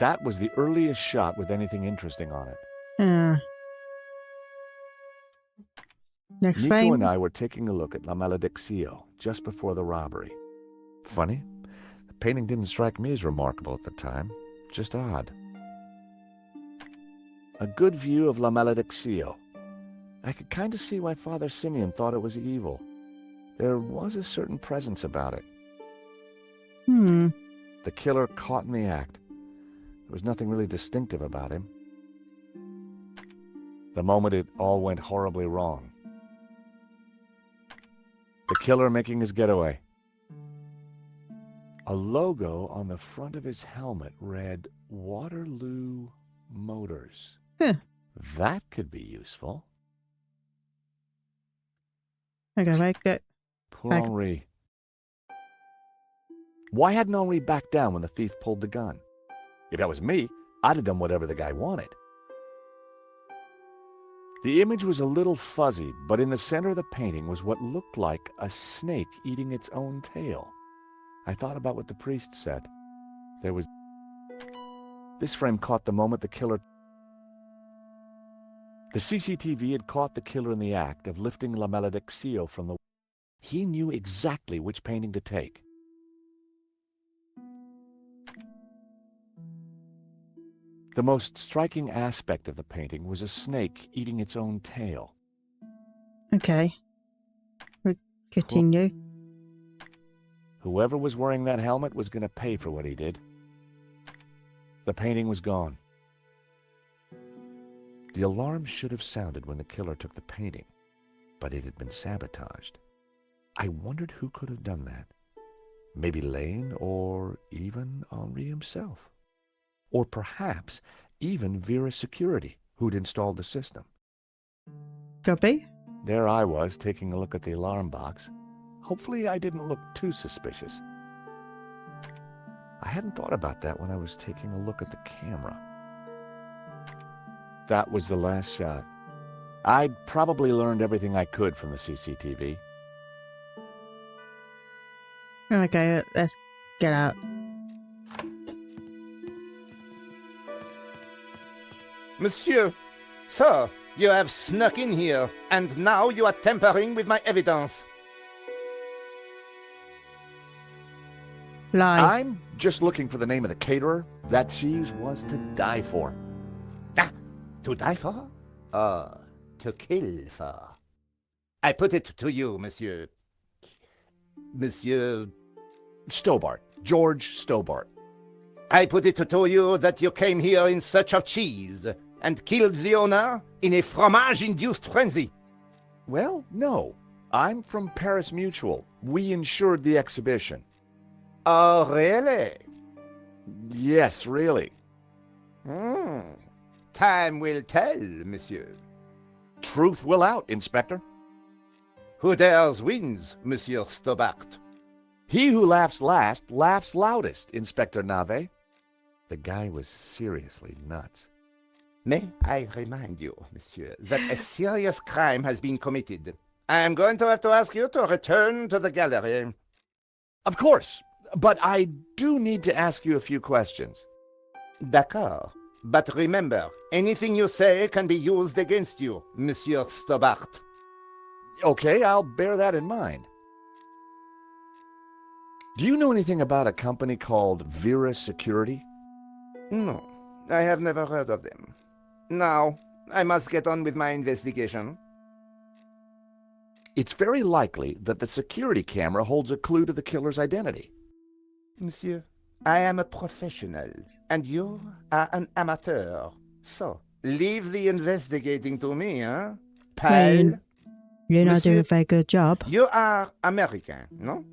That was the earliest shot with anything interesting on it. Next Nico frame. and I were taking a look at La Malédiction just before the robbery. Funny, the painting didn't strike me as remarkable at the time, just odd. A good view of La Malédiction. I could kind of see why Father Simeon thought it was evil. There was a certain presence about it. The killer caught in the act. There was nothing really distinctive about him. The moment it all went horribly wrong. The killer making his getaway. A logo on the front of his helmet read Waterloo Motors. That could be useful. Okay, right, good. Poor Henri. Why hadn't Henri backed down when the thief pulled the gun? If that was me, I'd have done whatever the guy wanted. The image was a little fuzzy, but in the center of the painting was what looked like a snake eating its own tail. I thought about what the priest said. There was... This frame caught the moment the killer... The CCTV had caught the killer in the act of lifting La Malédiction from the... He knew exactly which painting to take. The most striking aspect of the painting was a snake eating its own tail. Okay. We continue. Whoever was wearing that helmet was going to pay for what he did. The painting was gone. The alarm should have sounded when the killer took the painting, but it had been sabotaged. I wondered who could have done that. Maybe Lane or even Henri himself. Or perhaps even Vera's security, who'd installed the system. Could be. There I was, taking a look at the alarm box. Hopefully I didn't look too suspicious. I hadn't thought about that when I was taking a look at the camera. That was the last shot. I'd probably learned everything I could from the CCTV. Okay, let's get out. Monsieur, sir, you have snuck in here, and now you are tampering with my evidence. Lie. I'm just looking for the name of the caterer. That cheese was to die for. Ah, to die for? To kill for. I put it to you, Monsieur... Monsieur... Stobbart. George Stobbart. I put it to you that you came here in search of cheese and killed the owner in a fromage-induced frenzy. Well, no. I'm from Paris Mutual. We insured the exhibition. Oh, really? Yes, really. Time will tell, monsieur. Truth will out, Inspector. Who dares wins, Monsieur Stobbart. He who laughs last laughs loudest, Inspector Nave. The guy was seriously nuts. May I remind you, monsieur, that a serious crime has been committed. I am going to have to ask you to return to the gallery. Of course, but I do need to ask you a few questions. D'accord. But remember, anything you say can be used against you, Monsieur Stobbart. Okay, I'll bear that in mind. Do you know anything about a company called Vera Security? No, I have never heard of them. Now, I must get on with my investigation. It's very likely that the security camera holds a clue to the killer's identity. Monsieur, I am a professional, and you are an amateur. So, leave the investigating to me, huh? Pal? You're not doing Monsieur, a very good job. You are American, no?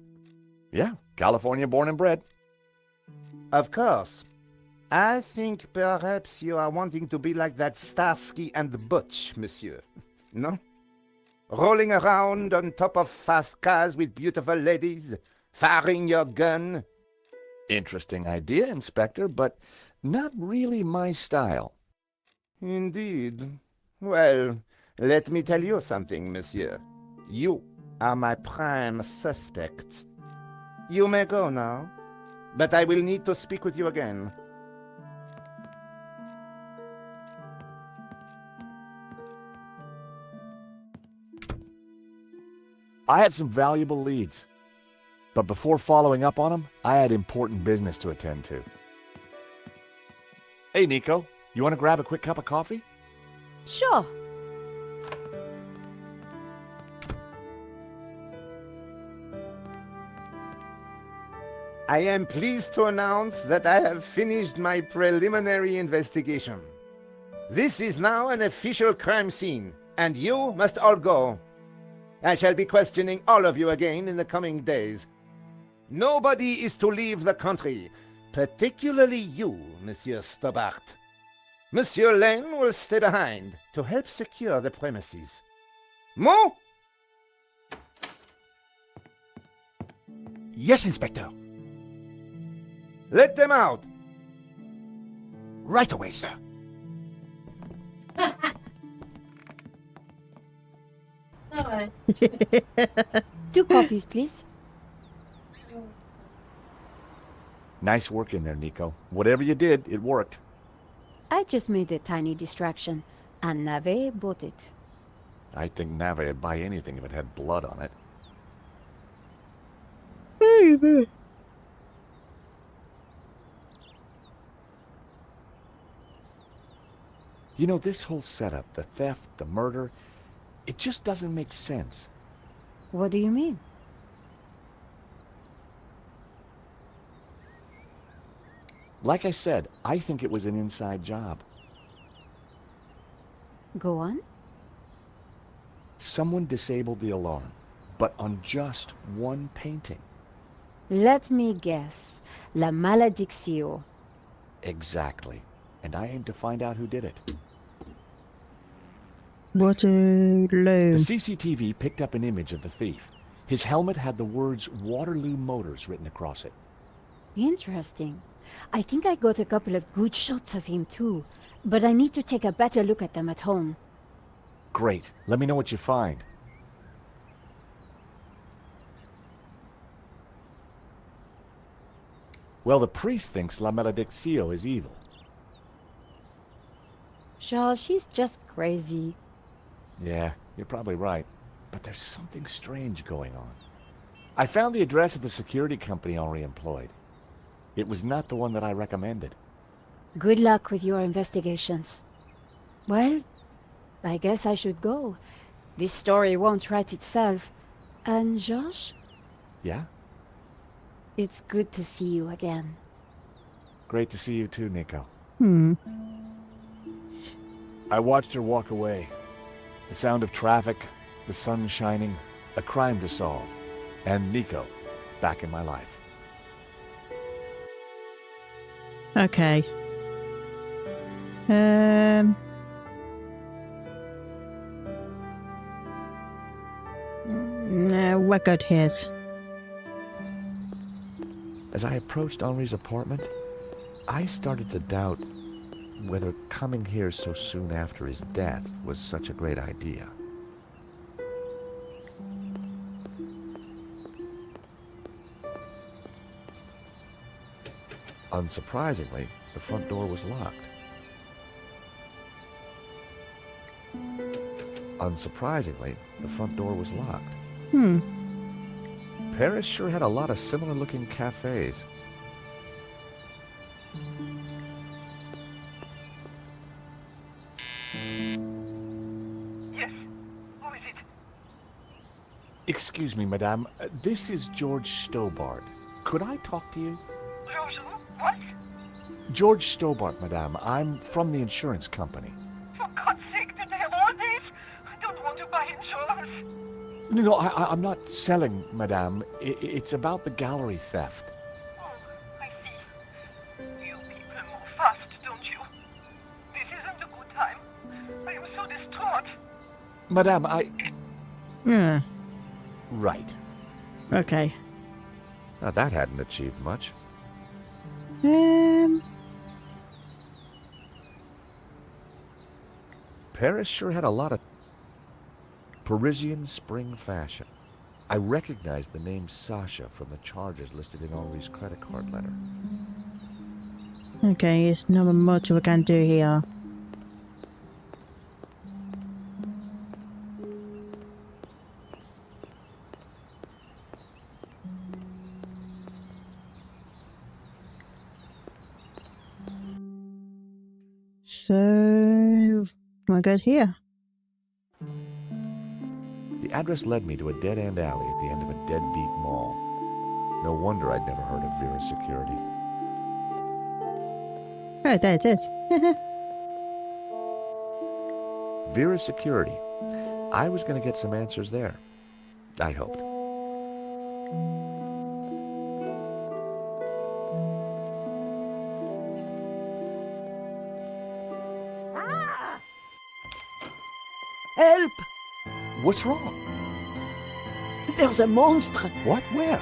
Yeah, California born and bred. Of course. I think perhaps you are wanting to be like that Starsky and Butch, monsieur. No? Rolling around on top of fast cars with beautiful ladies, firing your gun. Interesting idea, Inspector, but not really my style. Indeed. Well, let me tell you something, monsieur. You are my prime suspect. You may go now, but I will need to speak with you again. I had some valuable leads, but before following up on them, I had important business to attend to. Hey, Nico, you want to grab a quick cup of coffee? Sure. I am pleased to announce that I have finished my preliminary investigation. This is now an official crime scene, and you must all go. I shall be questioning all of you again in the coming days. Nobody is to leave the country, particularly you, Monsieur Stobbart. Monsieur Lane will stay behind to help secure the premises. Mo? Yes, Inspector. Let them out. Right away, sir. 2 coffees, please. Nice work in there, Nico. Whatever you did, it worked. I just made a tiny distraction, and Nave bought it. I think Nave would buy anything if it had blood on it. Baby. You know, this whole setup, the theft, the murder, it just doesn't make sense. What do you mean? Like I said, I think it was an inside job. Go on. Someone disabled the alarm, but on just one painting. Let me guess. La maledicción. Exactly. And I aim to find out who did it. Waterloo. The CCTV picked up an image of the thief. His helmet had the words Waterloo Motors written across it. Interesting. I think I got a couple of good shots of him too, but I need to take a better look at them at home. Great. Let me know what you find. Well, the priest thinks La Maledicción is evil. Sure, she's just crazy. Yeah, you're probably right. But there's something strange going on. I found the address of the security company Henri employed. It was not the one that I recommended. Good luck with your investigations. Well, I guess I should go. This story won't write itself. And Josh? Yeah? It's good to see you again. Great to see you too, Nico. Hmm. I watched her walk away. The sound of traffic, the sun shining, a crime to solve, and Nico back in my life. Okay. Now, what got his? As I approached Henri's apartment, I started to doubt whether coming here so soon after his death was such a great idea. Unsurprisingly, the front door was locked. Unsurprisingly, the front door was locked. Hmm. Paris sure had a lot of similar-looking cafes. Yes. Who is it? Excuse me, madame. This is George Stobbart. Could I talk to you? George, what? George Stobbart, madame. I'm from the insurance company. For God's sake, did they have all this? I don't want to buy insurance. No, I'm not selling, madame. It's about the gallery theft. Oh, I see. You people move fast, don't you? This isn't a good time. I am so distraught. Madame, Yeah. Right. Okay. Now that hadn't achieved much. Paris sure had a lot of Parisian spring fashion. I recognized the name Sasha from the charges listed in Henri's credit card letter. Okay, it's not much we can do here. So, we're good here. The address led me to a dead-end alley at the end of a deadbeat mall. No wonder I'd never heard of Vera's security. Oh, there it is. Vera's security. I was going to get some answers there. I hoped. Help! What's wrong? There's a monster What? Where?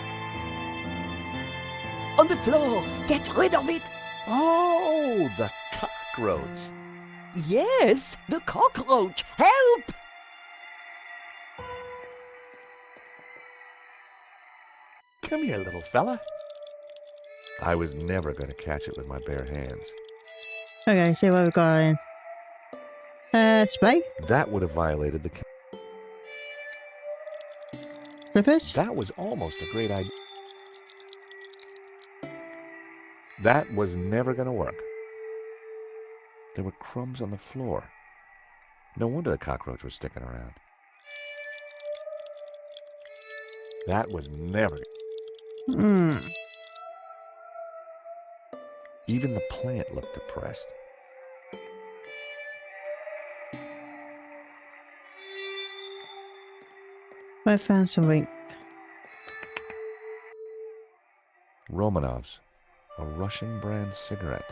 on the floor. Get rid of it. Oh, the cockroach. Yes, the cockroach. Help! Come here, little fella. I was never going to catch it with my bare hands. Okay, see what we've got in. Spray? That would have violated the... Clippers? That was almost a great idea. That was never going to work. There were crumbs on the floor. No wonder the cockroach was sticking around. That was never... Even the plant looked depressed. I found something. Romanov's, a Russian brand cigarette.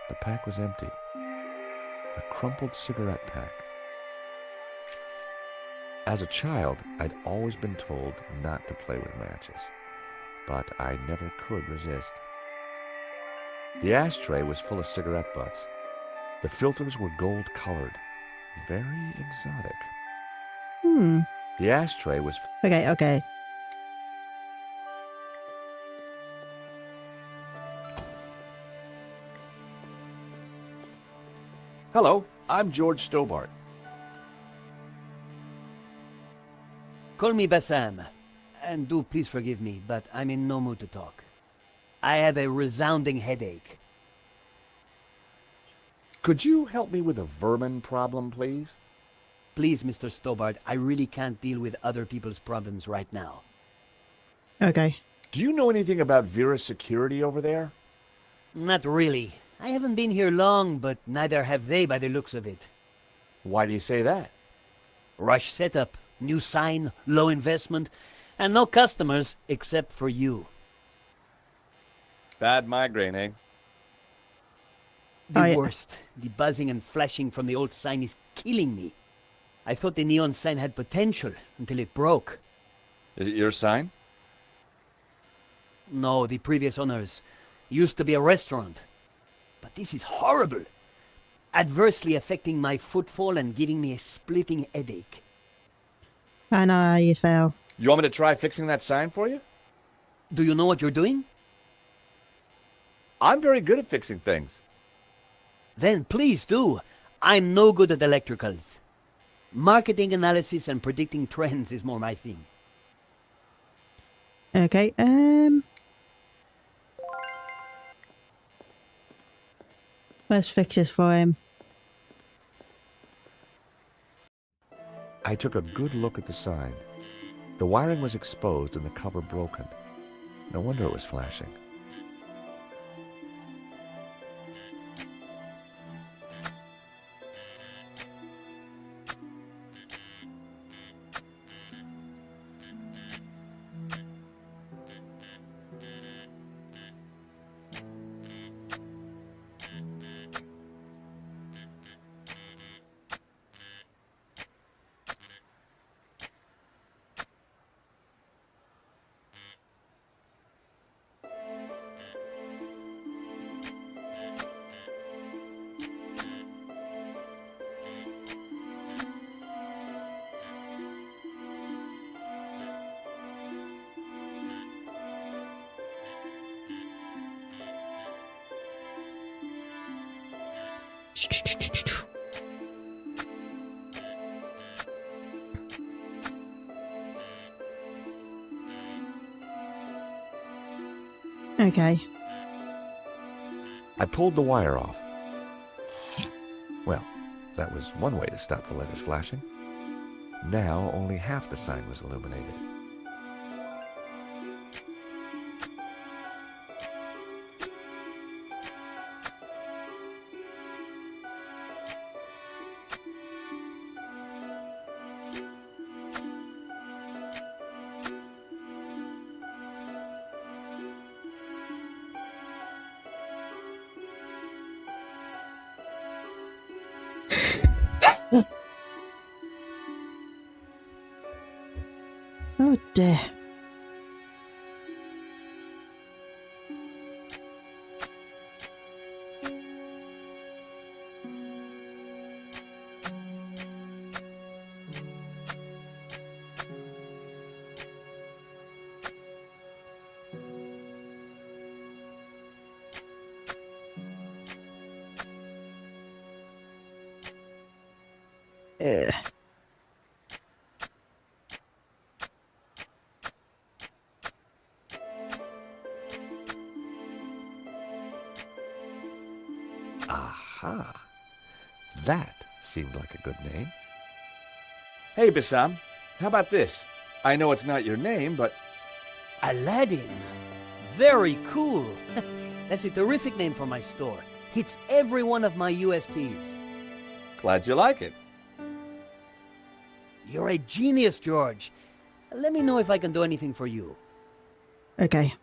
The pack was empty. A crumpled cigarette pack. As a child, I'd always been told not to play with matches, but I never could resist. The ashtray was full of cigarette butts. The filters were gold-colored, very exotic. The ashtray was... Okay. Hello, I'm George Stobbart. Call me Bassam, and do please forgive me, but I'm in no mood to talk. I have a resounding headache. Could you help me with a vermin problem, please? Please, Mr. Stobbart, I really can't deal with other people's problems right now. Okay. Do you know anything about Vera's security over there? Not really. I haven't been here long, but neither have they by the looks of it. Why do you say that? Rush setup, new sign, low investment, and no customers except for you. Bad migraine, eh? The worst. The buzzing and flashing from the old sign is killing me. I thought the neon sign had potential until it broke. Is it your sign? No, the previous owners. Used to be a restaurant. But this is horrible. Adversely affecting my footfall and giving me a splitting headache. I know how you feel. You want me to try fixing that sign for you? Do you know what you're doing? I'm very good at fixing things. Then please do. I'm no good at electricals. Marketing analysis and predicting trends is more my thing. Okay, let's fix this for him. I took a good look at the sign. The wiring was exposed and the cover broken. No wonder it was flashing. Okay. I pulled the wire off. Well, that was one way to stop the letters flashing. Now only half the sign was illuminated. Oh dear. Aha. That seemed like a good name. Hey, Bassam, how about this? I know it's not your name, but... Aladdin. Very cool. That's a terrific name for my store. Hits every one of my USPs. Glad you like it. You're a genius, George. Let me know if I can do anything for you. Okay.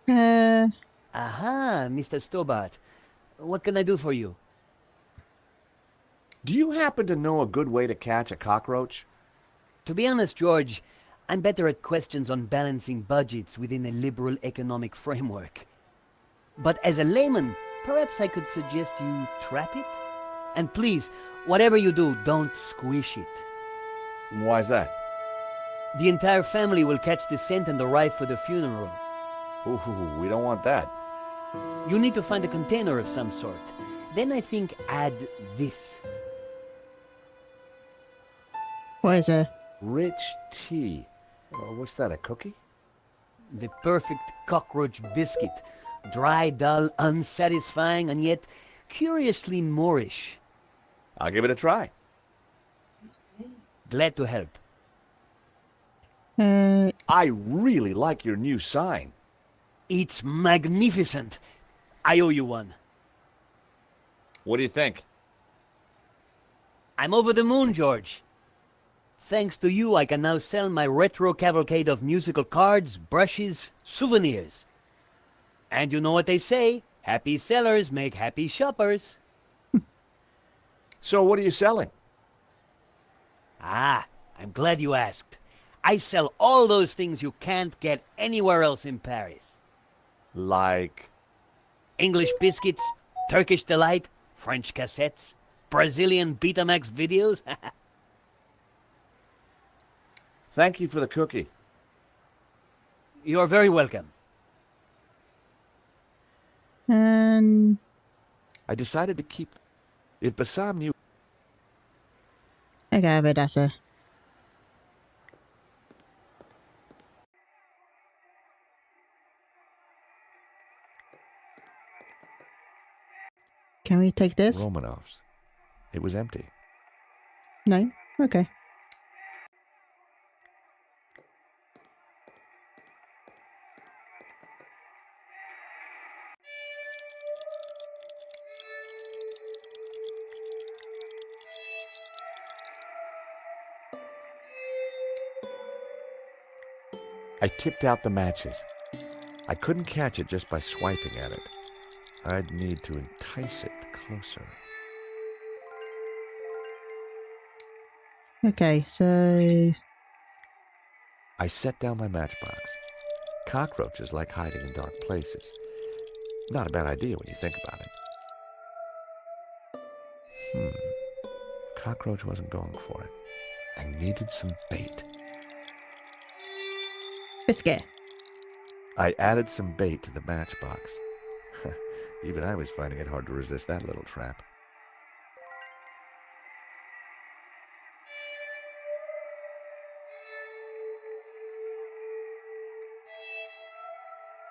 Aha, Mr. Stobbart. What can I do for you? Do you happen to know a good way to catch a cockroach? To be honest, George, I'm better at questions on balancing budgets within a liberal economic framework. But as a layman, perhaps I could suggest you trap it? And please, whatever you do, don't squish it. Why's that? The entire family will catch the scent and arrive for the funeral. Ooh, we don't want that. You need to find a container of some sort. Then I think add this. What is it? Rich tea. What's that, a cookie? The perfect cockroach biscuit. Dry, dull, unsatisfying, and yet curiously Moorish. I'll give it a try. Glad to help. I really like your new sign. It's magnificent. I owe you one. What do you think? I'm over the moon, George. Thanks to you, I can now sell my retro cavalcade of musical cards, brushes, souvenirs. And you know what they say, happy sellers make happy shoppers. So what are you selling? Ah, I'm glad you asked. I sell all those things you can't get anywhere else in Paris. Like? English biscuits, Turkish delight, French cassettes, Brazilian Betamax videos. Thank you for the cookie. You're very welcome. I decided to keep... If Bassam knew... Okay, but that's it. Can we take this? Romanovs. It was empty. No? Okay. I tipped out the matches. I couldn't catch it just by swiping at it. I'd need to entice it closer. Okay, so... I set down my matchbox. Cockroaches like hiding in dark places. Not a bad idea when you think about it. Cockroach wasn't going for it. I needed some bait. Biscuit. I added some bait to the matchbox. Even I was finding it hard to resist that little trap.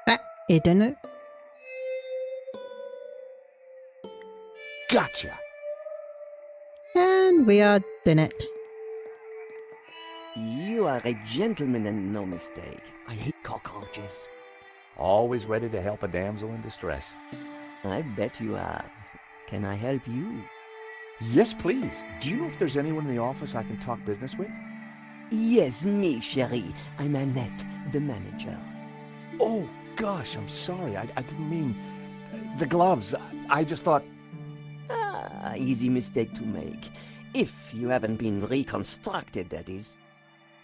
Ah, hidden it. Gotcha! And we are done it. You are a gentleman and no mistake. I hate cockroaches. Always ready to help a damsel in distress. I bet you are. Can I help you? Yes, please. Do you know if there's anyone in the office I can talk business with? Yes, me, chérie. I'm Annette, the manager. Oh, gosh, I'm sorry. I didn't mean... The gloves. I just thought... Ah, easy mistake to make. If you haven't been reconstructed, that is.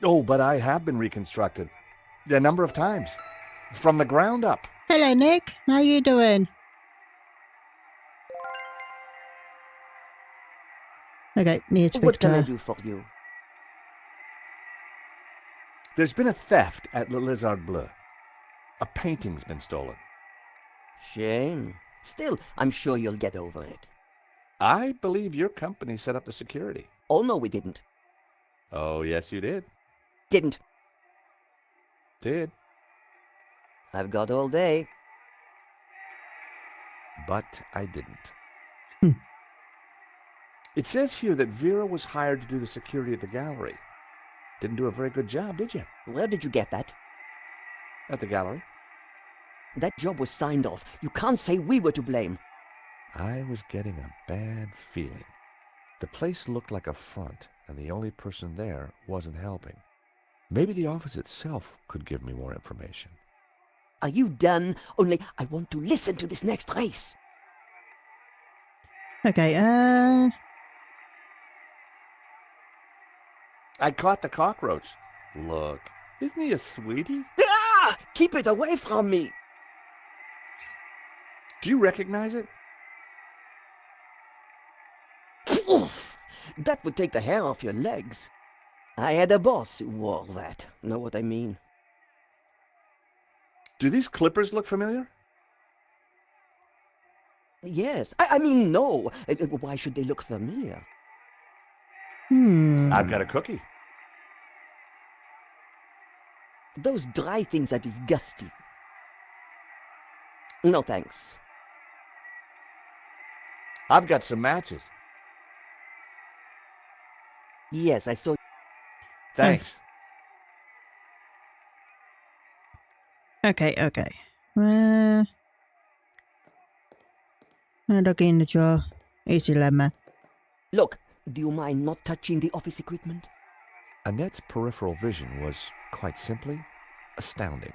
Oh, but I have been reconstructed. A number of times. From the ground up. Hello, Nick. How you doing? Okay, need to What speak to can I her. do for you? There's been a theft at Le Lézard Bleu. A painting's been stolen. Shame. Still, I'm sure you'll get over it. I believe your company set up the security. Oh, no, we didn't. Oh, yes, you did. Didn't. Did. I've got all day. But I didn't. Hmm. It says here that Vera was hired to do the security of the gallery. Didn't do a very good job, did you? Where did you get that? At the gallery. That job was signed off. You can't say we were to blame. I was getting a bad feeling. The place looked like a front, and the only person there wasn't helping. Maybe the office itself could give me more information. Are you done? Only I want to listen to this next race. Okay, I caught the cockroach. Look, isn't he a sweetie? Ah! Keep it away from me! Do you recognize it? Oof! That would take the hair off your legs. I had a boss who wore that. Know what I mean? Do these clippers look familiar? Yes. I mean, no. Why should they look familiar? I've got a cookie. Those dry things are disgusting. No thanks. I've got some matches. Yes, I saw. Thanks. okay. Look in the drawer. Easy, lemon. Look, do you mind not touching the office equipment? Annette's peripheral vision was, quite simply, astounding.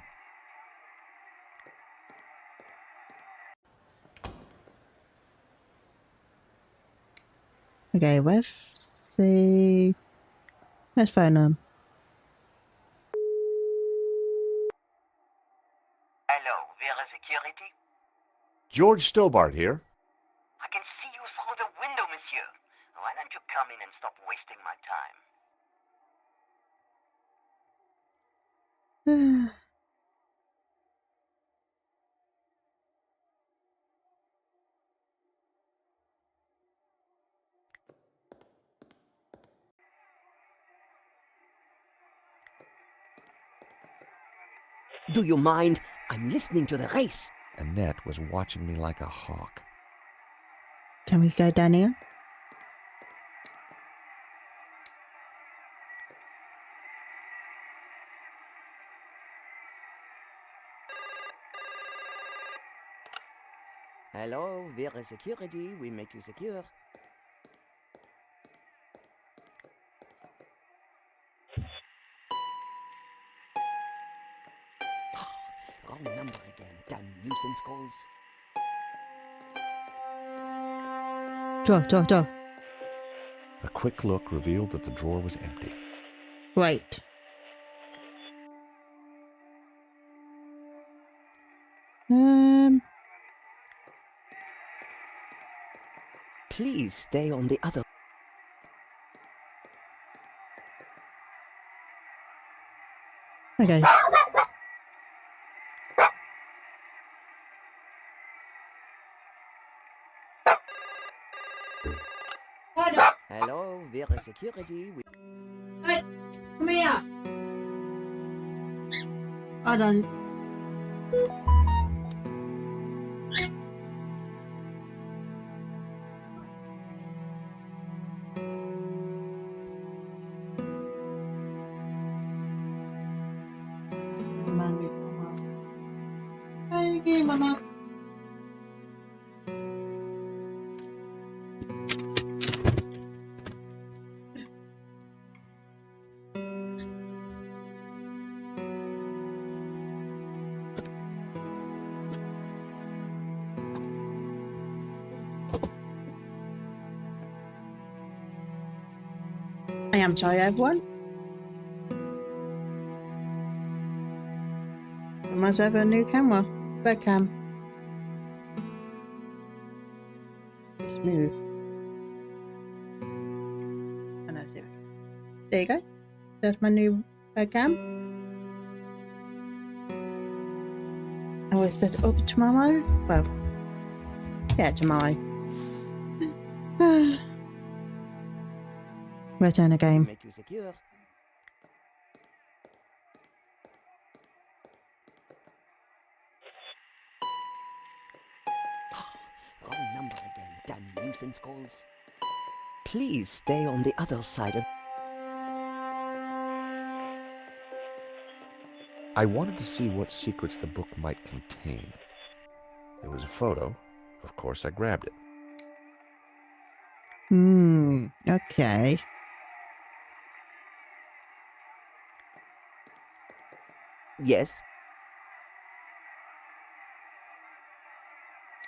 Okay, let's see. Let's phone them. Hello, Vera Security? George Stobbart here. I can see you through the window, monsieur. Why don't you come in and stop wasting my time? Do you mind? I'm listening to the race. Annette was watching me like a hawk. Can we go down here? Hello, Vera Security. We make you secure. Wrong number again. Damn nuisance calls. Drawer. A quick look revealed that the drawer was empty. Great. Please stay on the other. Okay. Hello, Vera Security. Hey, come here. Hold on. Hey, Mama. I am sorry, everyone. I must have a new camera. Webcam. Let's move. And that's it. There you go. That's my new webcam. I will set it up tomorrow. Well, yeah, tomorrow. Return the game. Make you secure. Wrong number again, damn nuisance calls. Please stay on the other side of... I wanted to see what secrets the book might contain. There was a photo. Of course, I grabbed it. Okay. Yes?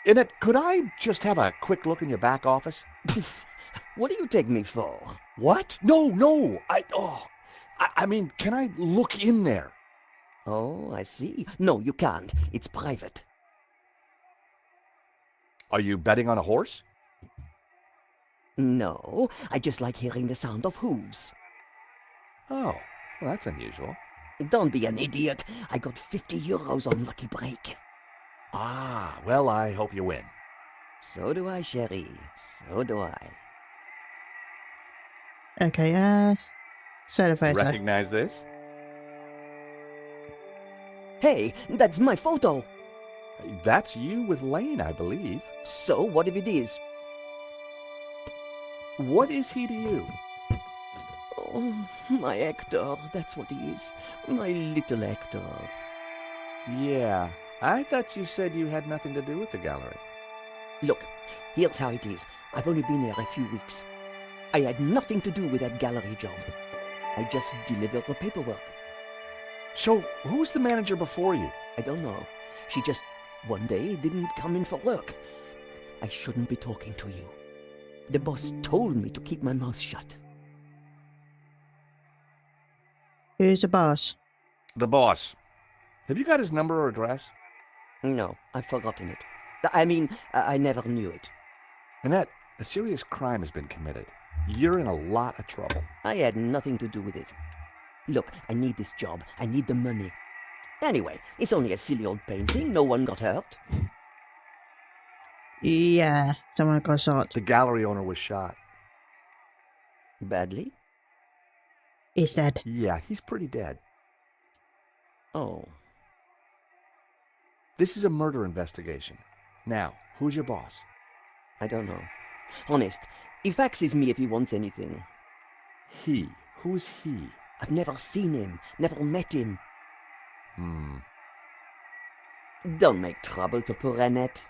Annette, could I just have a quick look in your back office? What do you take me for? What? No. I mean, can I look in there? Oh, I see. No, you can't. It's private. Are you betting on a horse? No, I just like hearing the sound of hooves. Oh, well, that's unusual. Don't be an idiot. I got 50 euros on Lucky Break. Ah, well, I hope you win. So do I, Sherry. So do I. Okay, set a photo. Recognize this? Hey, that's my photo. That's you with Lane, I believe. So, what if it is? What is he to you? Oh, my Hector, that's what he is. My little Hector. Yeah, I thought you said you had nothing to do with the gallery. Look, here's how it is. I've only been there a few weeks. I had nothing to do with that gallery job. I just delivered the paperwork. So, who's the manager before you? I don't know. She just, one day, didn't come in for work. I shouldn't be talking to you. The boss told me to keep my mouth shut. Who's the boss? The boss. Have you got his number or address? No, I've forgotten it. I mean, I never knew it. Annette, a serious crime has been committed. You're in a lot of trouble. I had nothing to do with it. Look, I need this job. I need the money. Anyway, it's only a silly old painting. No one got hurt. Yeah, someone got shot. The gallery owner was shot. Badly? He's dead. Yeah, he's pretty dead. Oh. This is a murder investigation. Now, who's your boss? I don't know. Honest, he faxes me if he wants anything. He? Who's he? I've never seen him, never met him. Don't make trouble for poor Annette.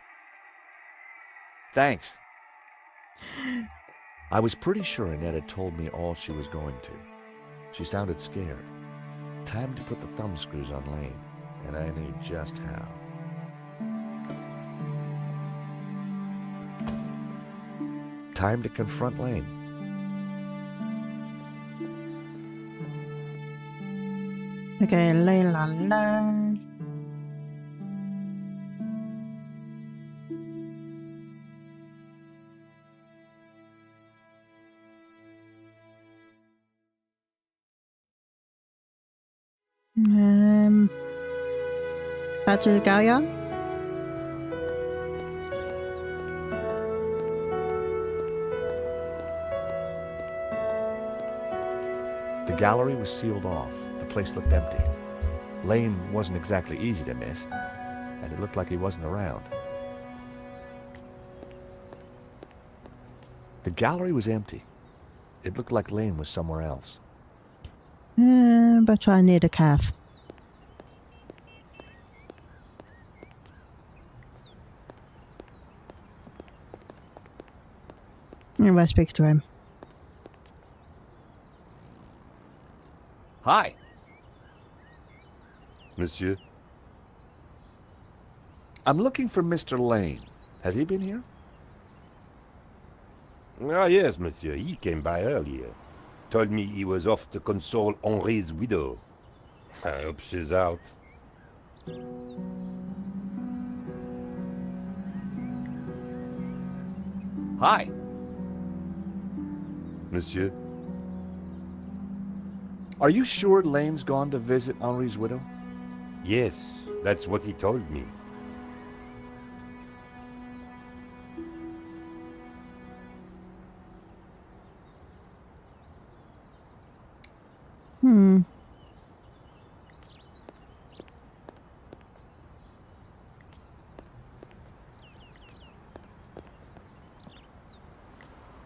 Thanks. I was pretty sure Annette had told me all she was going to. She sounded scared. Time to put the thumb screws on Lane, and I knew just how. Time to confront Lane. Okay, la. Back to the galleon. The gallery was sealed off. The place looked empty. Lane wasn't exactly easy to miss, and it looked like he wasn't around. The gallery was empty. It looked like Lane was somewhere else. But I need a calf. I'm gonna speak to him. Hi. Monsieur? I'm looking for Mr. Lane. Has he been here? Ah, yes, monsieur. He came by earlier. Told me he was off to console Henri's widow. I hope she's out. Hi. Monsieur? Are you sure Lane's gone to visit Henri's widow? Yes, that's what he told me.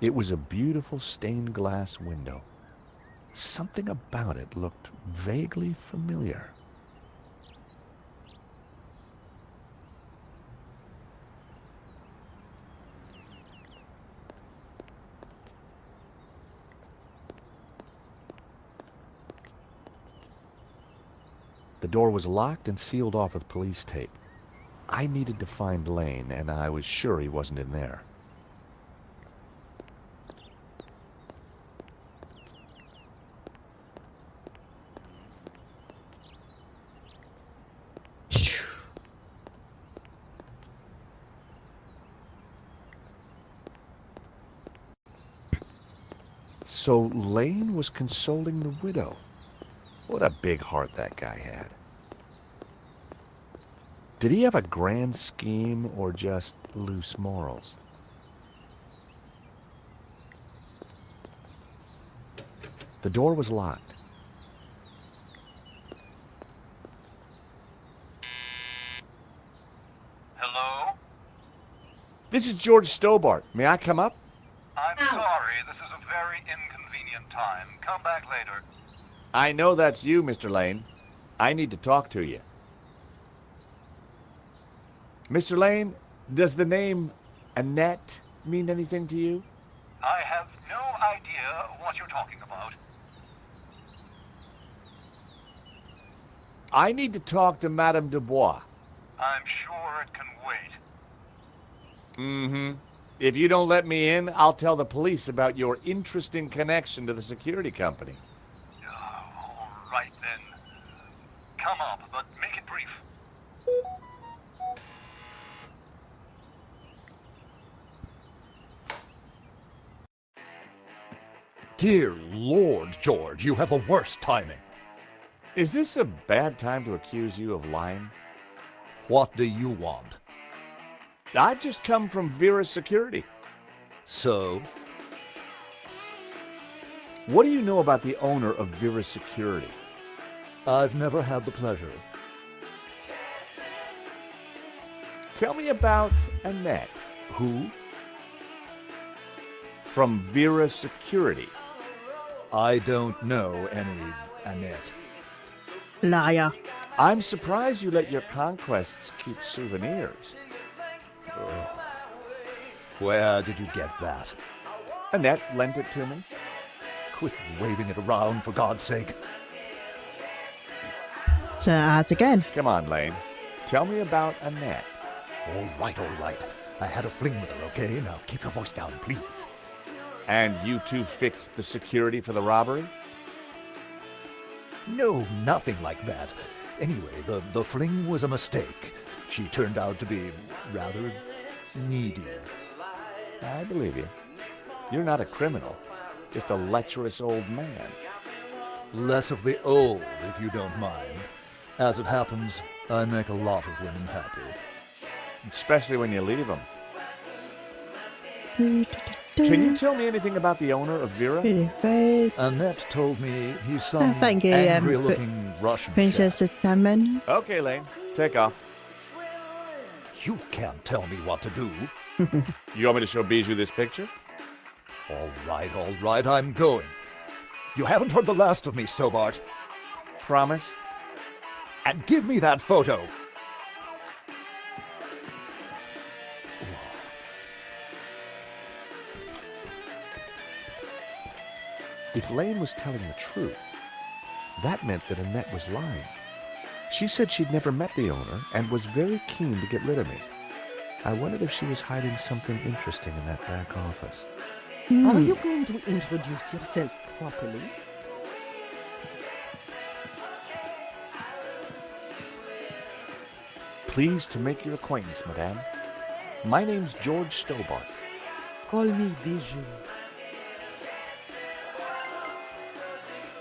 It was a beautiful stained glass window. Something about it looked vaguely familiar. The door was locked and sealed off with police tape. I needed to find Lane, and I was sure he wasn't in there. So Lane was consoling the widow. What a big heart that guy had. Did he have a grand scheme or just loose morals? The door was locked. Hello? This is George Stobbart. May I come up? I'm sorry, this is a very inconvenient time. Come back later. I know that's you, Mr. Lane. I need to talk to you. Mr. Lane, does the name Annette mean anything to you? I have no idea what you're talking about. I need to talk to Madame Dubois. I'm sure it can wait. Mm-hmm. If you don't let me in, I'll tell the police about your interesting connection to the security company. All right then. Come up, but make it brief. Dear Lord, George, you have a worse timing. Is this a bad time to accuse you of lying? What do you want? I've just come from Vera's security. So? What do you know about the owner of Vera's security? I've never had the pleasure. Tell me about Annette. Who? From Vera Security. I don't know any Annette. Liar. I'm surprised you let your conquests keep souvenirs. Oh. Where did you get that? Annette lent it to me. Quit waving it around, for God's sake. So ads again. Come on, Lane. Tell me about Annette. All right, all right. I had a fling with her, okay? Now keep your voice down, please. And you two fixed the security for the robbery? No, nothing like that. Anyway, the fling was a mistake. She turned out to be rather needy. I believe you. You're not a criminal, just a lecherous old man. Less of the old, if you don't mind. As it happens, I make a lot of women happy. Especially when you leave them. Can you tell me anything about the owner of Vera? Really vague. Annette told me he's some thank you, angry-looking Russian Princess chap. Salmon. Okay, Lane. Take off. You can't tell me what to do. You want me to show Bijou this picture? All right, I'm going. You haven't heard the last of me, Stobbart. Promise? And give me that photo. If Lane was telling the truth, that meant that Annette was lying. She said she'd never met the owner and was very keen to get rid of me. I wondered if she was hiding something interesting in that back office. Are you going to introduce yourself properly? Pleased to make your acquaintance, madame. My name's George Stobbart. Call me Bijou.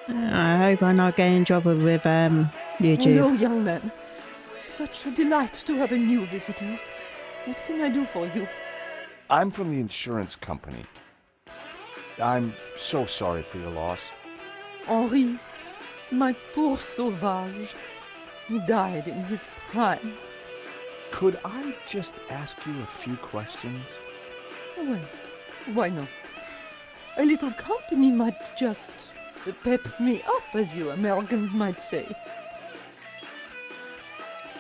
I hope I'm not getting in trouble with YouTube. Hello, young man. Such a delight to have a new visitor. What can I do for you? I'm from the insurance company. I'm so sorry for your loss. Henri, my poor sauvage. He died in his prime. Could I just ask you a few questions? Well, why not? A little company might just pep me up, as you Americans might say.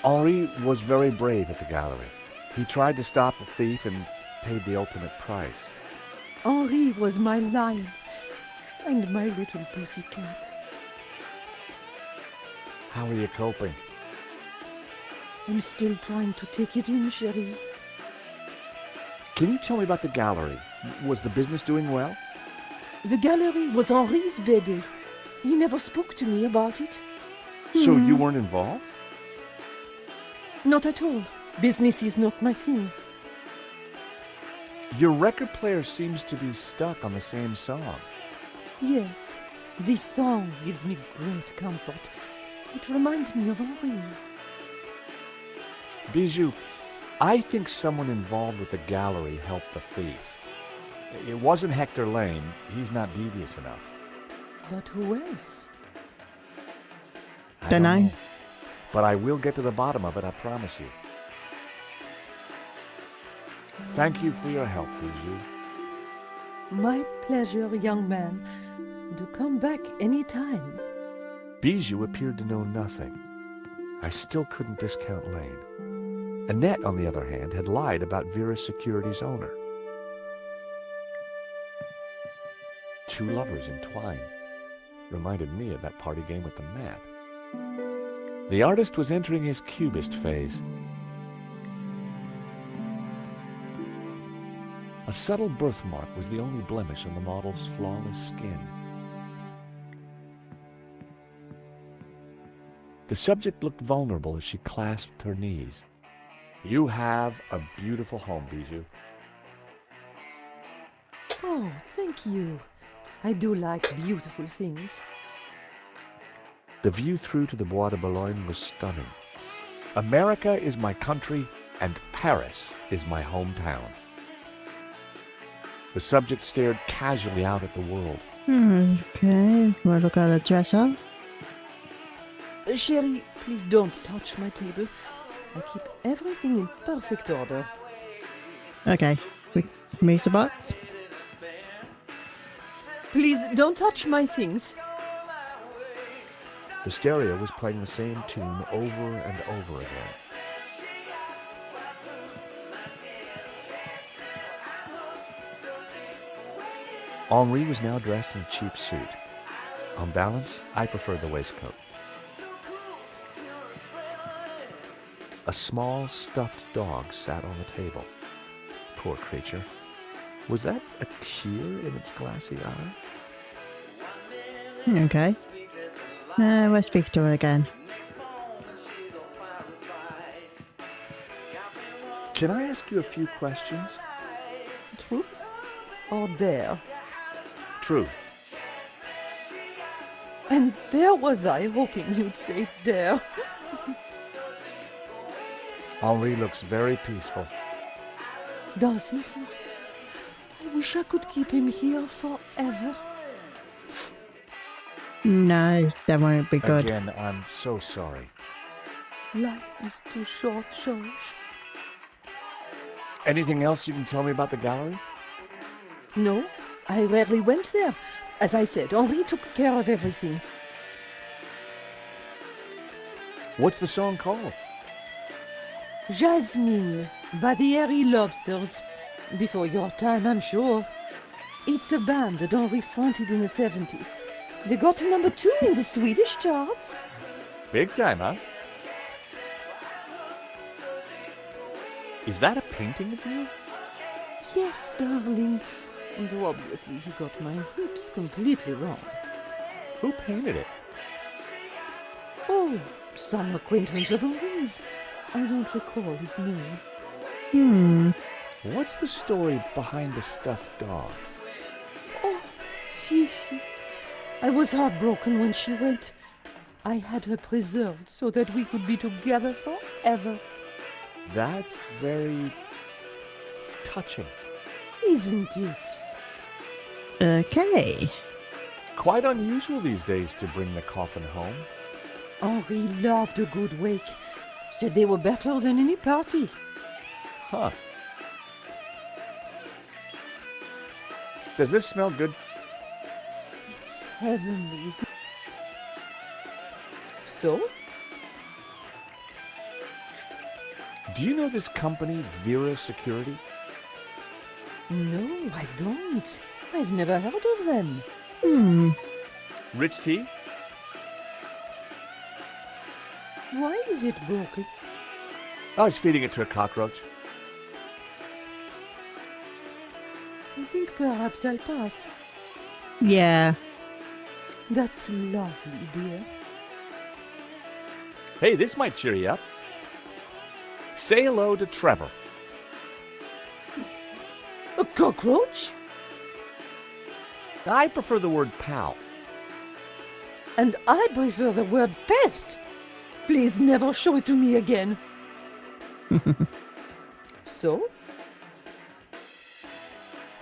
Henri was very brave at the gallery. He tried to stop the thief and paid the ultimate price. Henri was my lion and my little pussycat. How are you coping? I'm still trying to take it in, chérie. Can you tell me about the gallery? Was the business doing well? The gallery was Henri's baby. He never spoke to me about it. So you weren't involved? Not at all. Business is not my thing. Your record player seems to be stuck on the same song. Yes, this song gives me great comfort. It reminds me of Henri. Bijou, I think someone involved with the gallery helped the thief. It wasn't Hector Lane. He's not devious enough. But who else? I don't know. But I will get to the bottom of it, I promise you. Thank you for your help, Bijou. My pleasure, young man. Do come back any time. Bijou appeared to know nothing. I still couldn't discount Lane. Annette, on the other hand, had lied about Vera Security's owner. Two lovers entwined. Reminded me of that party game with the mat. The artist was entering his cubist phase. A subtle birthmark was the only blemish on the model's flawless skin. The subject looked vulnerable as she clasped her knees. You have a beautiful home, Bijou. Oh, thank you. I do like beautiful things. The view through to the Bois de Boulogne was stunning. America is my country, and Paris is my hometown. The subject stared casually out at the world. Okay, we'll look at the dresser. Chérie, please don't touch my table. I keep everything in perfect order. Okay, we move the box. Please don't touch my things. The stereo was playing the same tune over and over again. Henri was now dressed in a cheap suit. On balance, I preferred the waistcoat. A small stuffed dog sat on the table. Poor creature. Was that a tear in its glassy eye? Okay. We'll speak to her again. Can I ask you a few questions? Truth or dare? Truth. And there was I hoping you'd say dare. Henri looks very peaceful. Doesn't he? I I wish I could keep him here forever. No, that won't be good. Again, I'm so sorry. Life is too short, George. Anything else you can tell me about the gallery? No, I rarely went there. As I said, Henri took care of everything. What's the song called? Jasmine, by the Hairy Lobsters. Before your time, I'm sure. It's a band that Henri fronted in the 70s. They got to #2 in the Swedish charts. Big time, huh? Is that a painting of you? Yes, darling. Though obviously he got my hips completely wrong. Who painted it? Oh, some acquaintance of Henri's. I don't recall his name. What's the story behind the stuffed dog? Oh, Fifi. I was heartbroken when she went. I had her preserved so that we could be together forever. That's very touching. Isn't it? Okay. Quite unusual these days to bring the coffin home. Henri loved a good wake. Said they were better than any party. Huh. Does this smell good? It's heavenly. So? Do you know this company, Vera Security? No, I don't. I've never heard of them. Rich tea? Why is it broken? I was feeding it to a cockroach. I think perhaps I'll pass. Yeah. That's lovely, dear. Hey, this might cheer you up. Say hello to Trevor. A cockroach? I prefer the word pal. And I prefer the word pest. Please never show it to me again. So?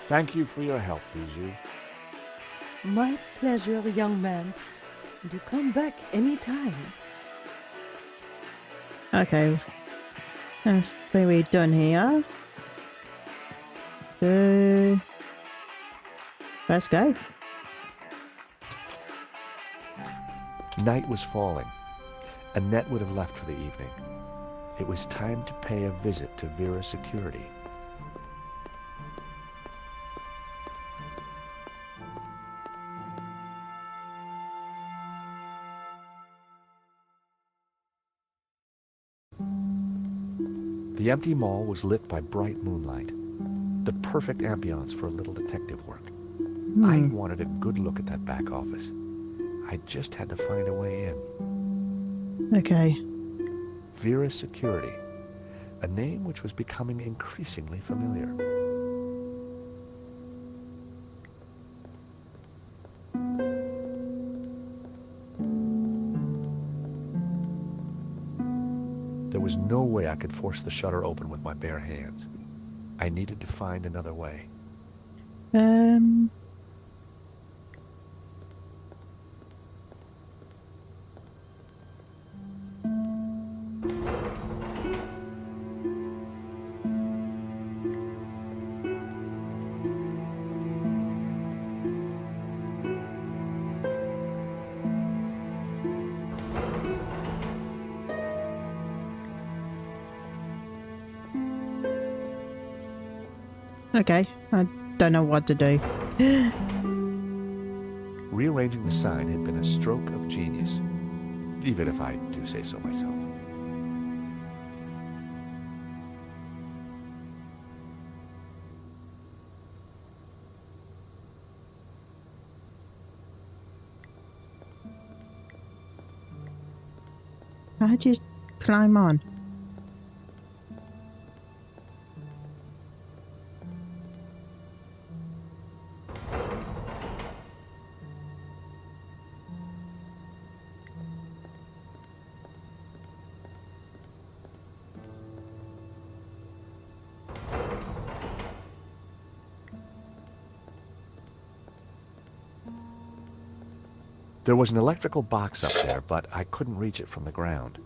Thank you for your help, Bijou. My pleasure, young man. Do come back any time. Okay. That's very done here. So, let's go. Night was falling. Annette would have left for the evening. It was time to pay a visit to Vera Security. The empty mall was lit by bright moonlight, the perfect ambiance for a little detective work. I wanted a good look at that back office. I just had to find a way in. Okay. Vera Security, a name which was becoming increasingly familiar. There was no way I could force the shutter open with my bare hands. I needed to find another way. Okay, I don't know what to do. Rearranging the sign had been a stroke of genius, even if I do say so myself. How'd you climb on? There was an electrical box up there, but I couldn't reach it from the ground.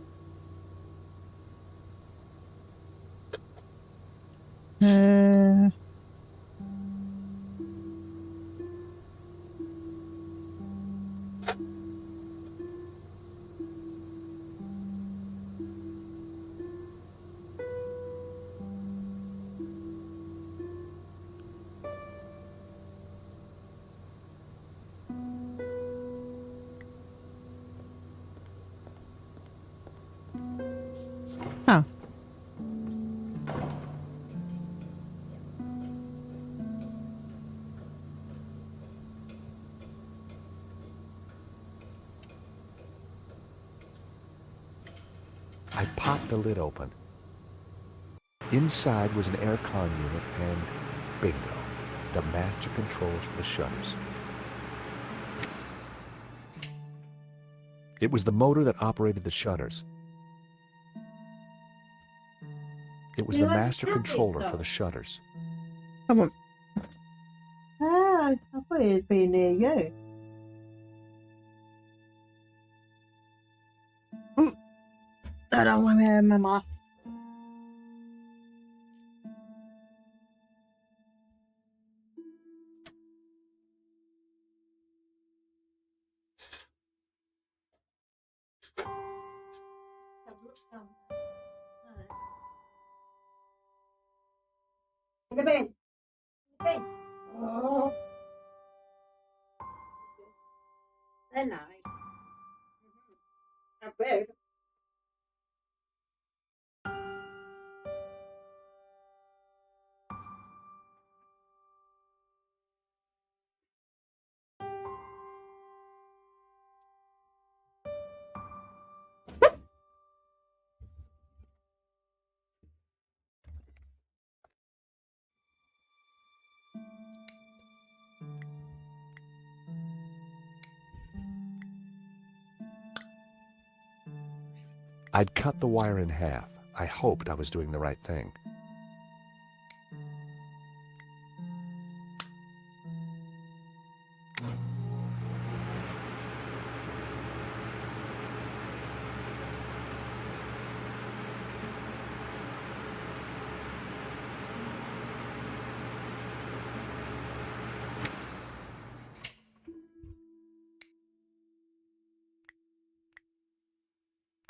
Oh. I popped the lid open. Inside was an aircon unit and bingo, the master controls for the shutters. It was the motor that operated the shutters. It was the master controller for the shutters. Come on. Ah, I thought it was being near you. I don't want to remember. Look at that. Oh. They're nice. They're big. I'd cut the wire in half. I hoped I was doing the right thing.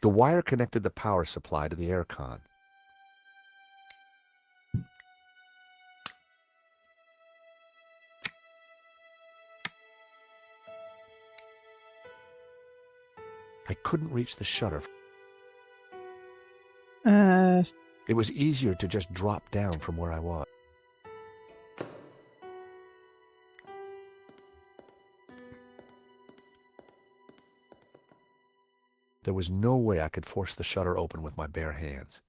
The wire connected the power supply to the aircon. I couldn't reach the shutter. It was easier to just drop down from where I was. There was no way I could force the shutter open with my bare hands.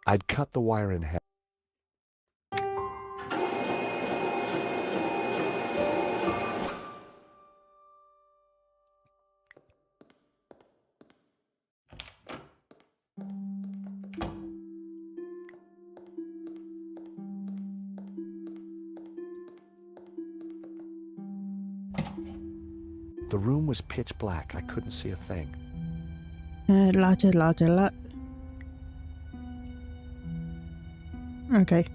I'd cut the wire in half. The room was pitch black. I couldn't see a thing. Lighter. Okay.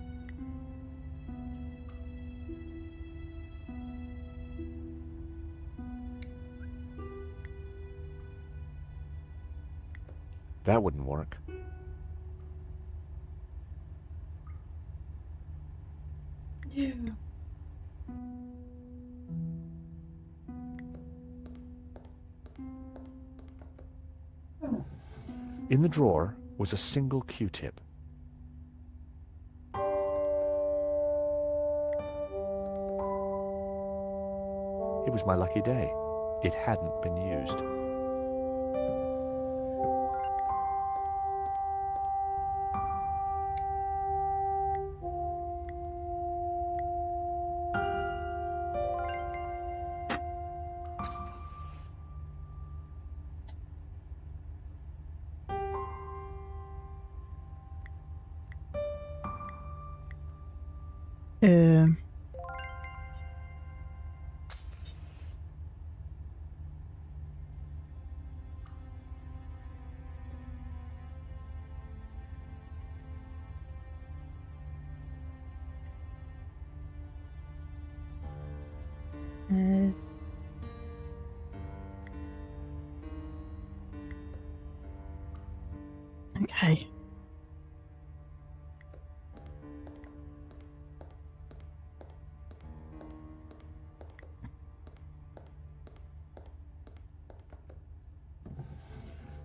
That wouldn't work. In the drawer was a single Q-tip. It was my lucky day. It hadn't been used. Okay.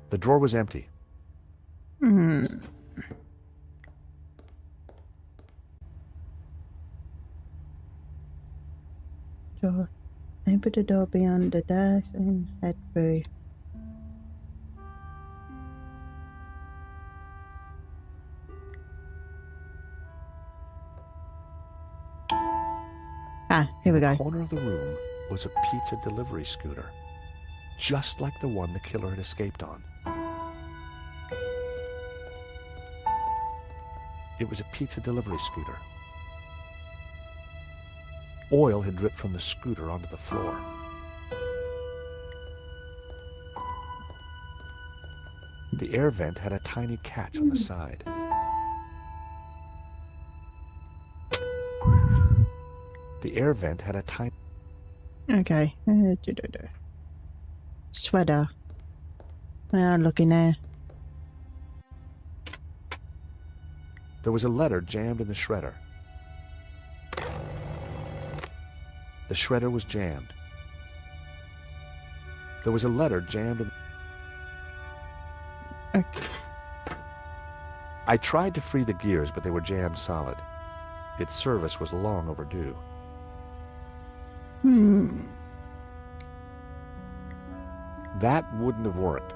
The drawer was empty. Hmm. Door. Open the door beyond the desk and head through. Ah, here we go. In the corner of the room was a pizza delivery scooter, just like the one the killer had escaped on. It was a pizza delivery scooter. Oil had dripped from the scooter onto the floor. The air vent had a tiny catch on the side. The air vent had a tiny... Okay. Sweater. Well, looking there. There was a letter jammed in the shredder. The shredder was jammed. There was a letter jammed in... Okay. I tried to free the gears, but they were jammed solid. Its service was long overdue. That wouldn't have worked.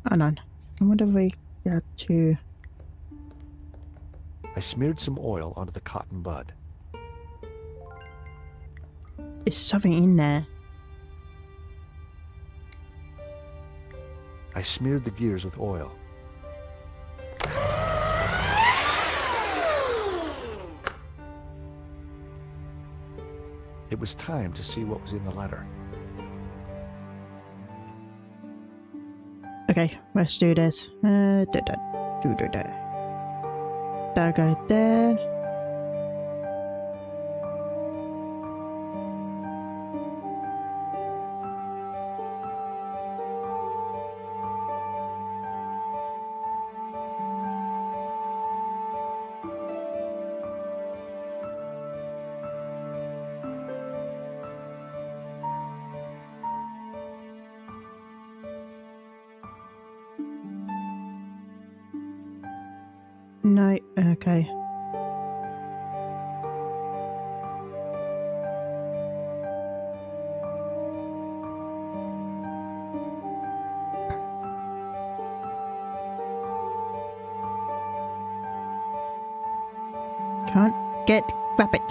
Hold on. I wonder if we got to... I smeared some oil onto the cotton bud. There's something in there. I smeared the gears with oil. It was time to see what was in the letter. Okay, let's do this. That go there. No, okay. Can't grab it.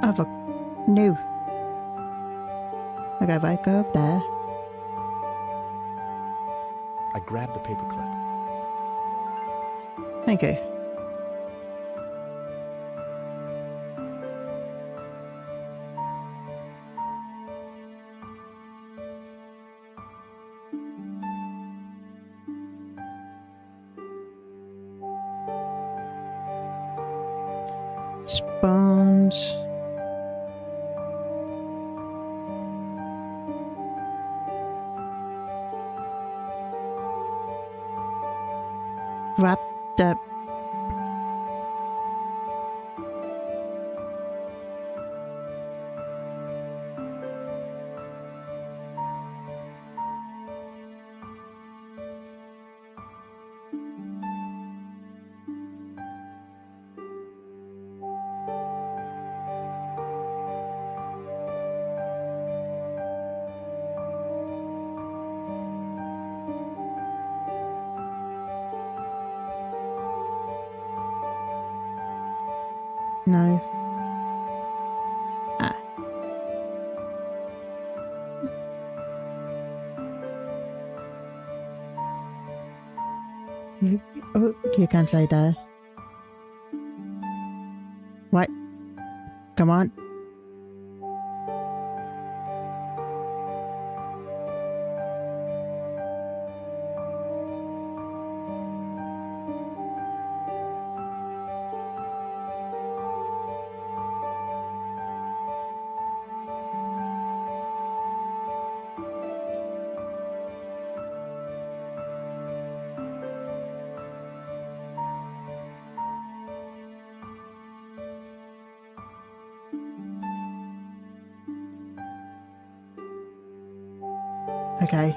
Oh, fuck. No. Okay, if I go up there. I grabbed the paperclip. Thank you. Spawns. Wrapped up. No. Ah. You can't say that. What? Come on. Okay.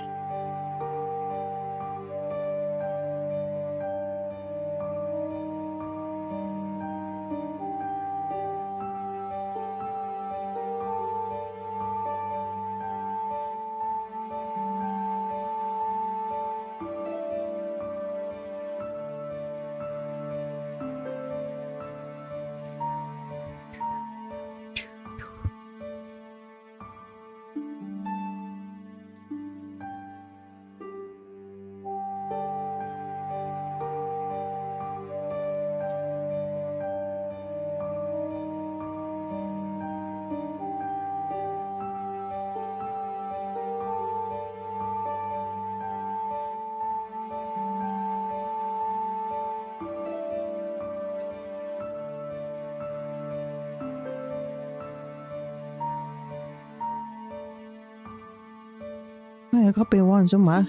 Oh, I've got to be one somewhere.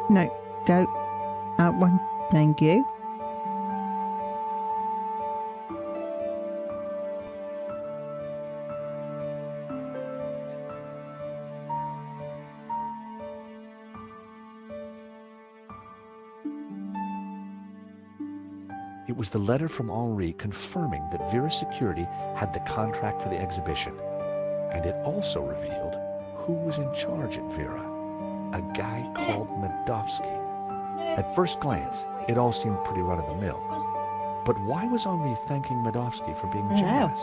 No, go. Out one. Thank you. It was the letter from Henri confirming that Vera's security had the contract for the exhibition. And it also revealed who was in charge at Vera. A guy called Medovsky. At first glance, it all seemed pretty run-of-the-mill. But why was Henri thanking Medovsky for being generous?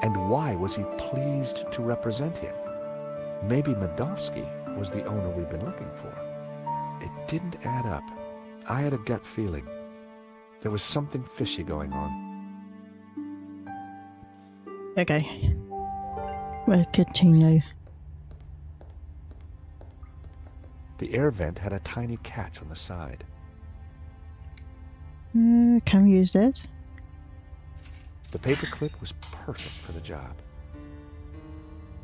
And why was he pleased to represent him? Maybe Medovsky was the owner we've been looking for. It didn't add up. I had a gut feeling. There was something fishy going on. Okay. We'll continue. The air vent had a tiny catch on the side. Can we use this? The paperclip was perfect for the job.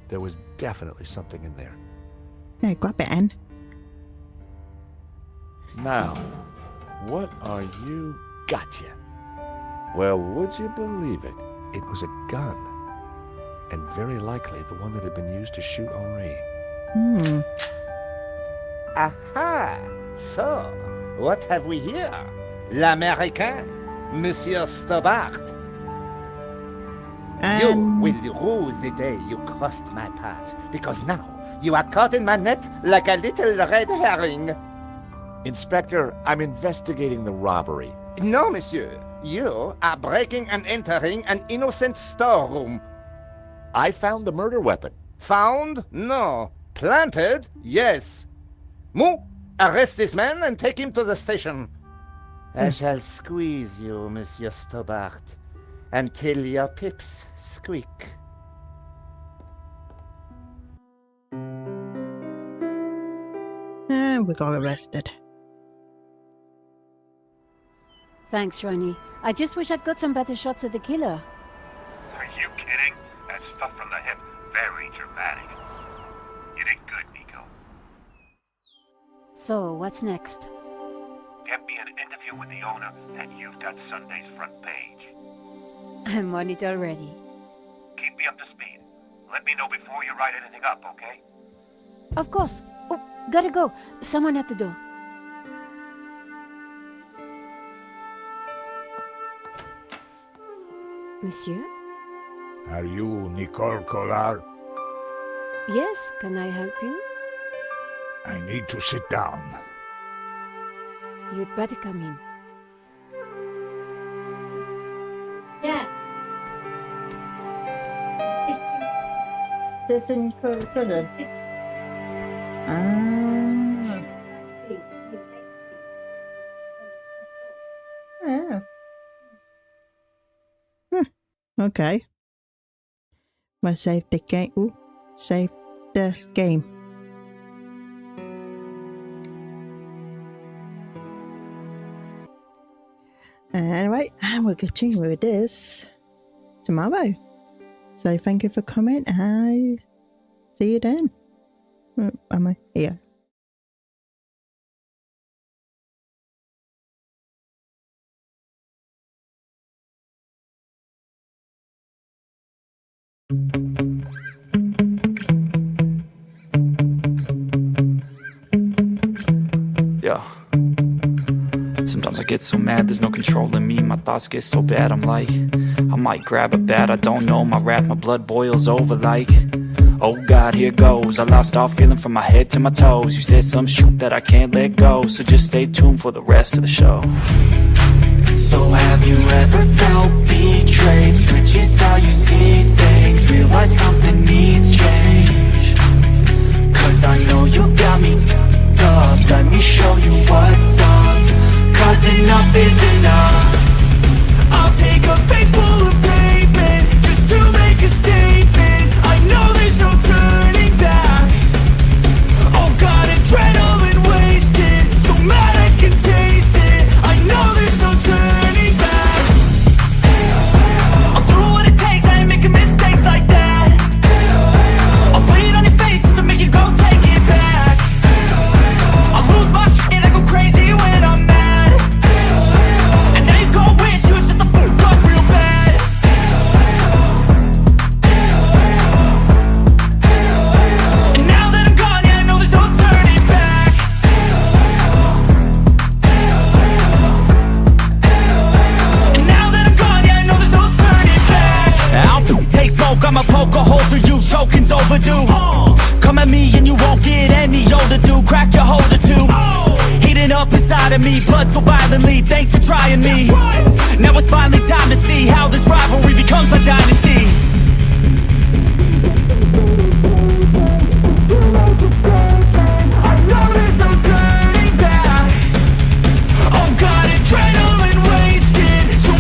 There was definitely something in there. No, grab it, Anne. Now, what are you... Gotcha. Well, would you believe it? It was a gun. And very likely the one that had been used to shoot Henri. Aha! So, what have we here? L'American, Monsieur Stobbart. You will rue the day you crossed my path, because now you are caught in my net like a little red herring. Inspector, I'm investigating the robbery. No, monsieur. You are breaking and entering an innocent storeroom. I found the murder weapon. Found? No. Planted? Yes. Moo, arrest this man and take him to the station. I shall squeeze you, Monsieur Stobbart, until your pips squeak. And we got arrested. Thanks, Ronnie. I just wish I'd got some better shots of the killer. Are you kidding? That stuff from the hip, very dramatic. You did good, Nico. So, what's next? Get me an interview with the owner, and you've got Sunday's front page. I'm on it already. Keep me up to speed. Let me know before you write anything up, okay? Of course. Oh, gotta go. Someone at the door. Monsieur? Are you Nico Collard? Yes, can I help you? I need to sit down. You'd better come in. Yeah. This in prison. Yeah. Okay. We'll save the game. Ooh, save the game. And anyway, and we'll continue with this tomorrow. So thank you for coming, and see you then. Am I here? Yeah. Sometimes I get so mad, there's no controlling me. My thoughts get so bad, I'm like, I might grab a bat, I don't know. My wrath, my blood boils over like, oh God, here goes. I lost all feeling from my head to my toes. You said some shit that I can't let go, so just stay tuned for the rest of the show. So have you ever felt betrayed? Switches how you see things, realize something needs change. Cause I know you got me up, let me show you what's up. Cause enough is enough. I'll take a face full of pavement just to make a statement. I know there's no turning back. Oh God, adrenaline wasted, so mad I can taste it. I know there's no turning back. I'll do what it takes, I ain't making mistakes like that. I'll bleed on your face to make you go take it back. I'll lose my shit, I go crazy when I'm mad. And now you go wish you would shut the fuck up real bad. And now that I'm gone, yeah, I know there's no turning back. And now that I'm gone, yeah, I know there's no turning back. I don't take smoke, I'ma poke a hole through you, choking's overdue. Come at me and you won't get any older, dude. Crack your holder too. Heating up inside of me, blood so violently. Thanks for trying me. Now it's finally time to see how this rivalry becomes a dynasty.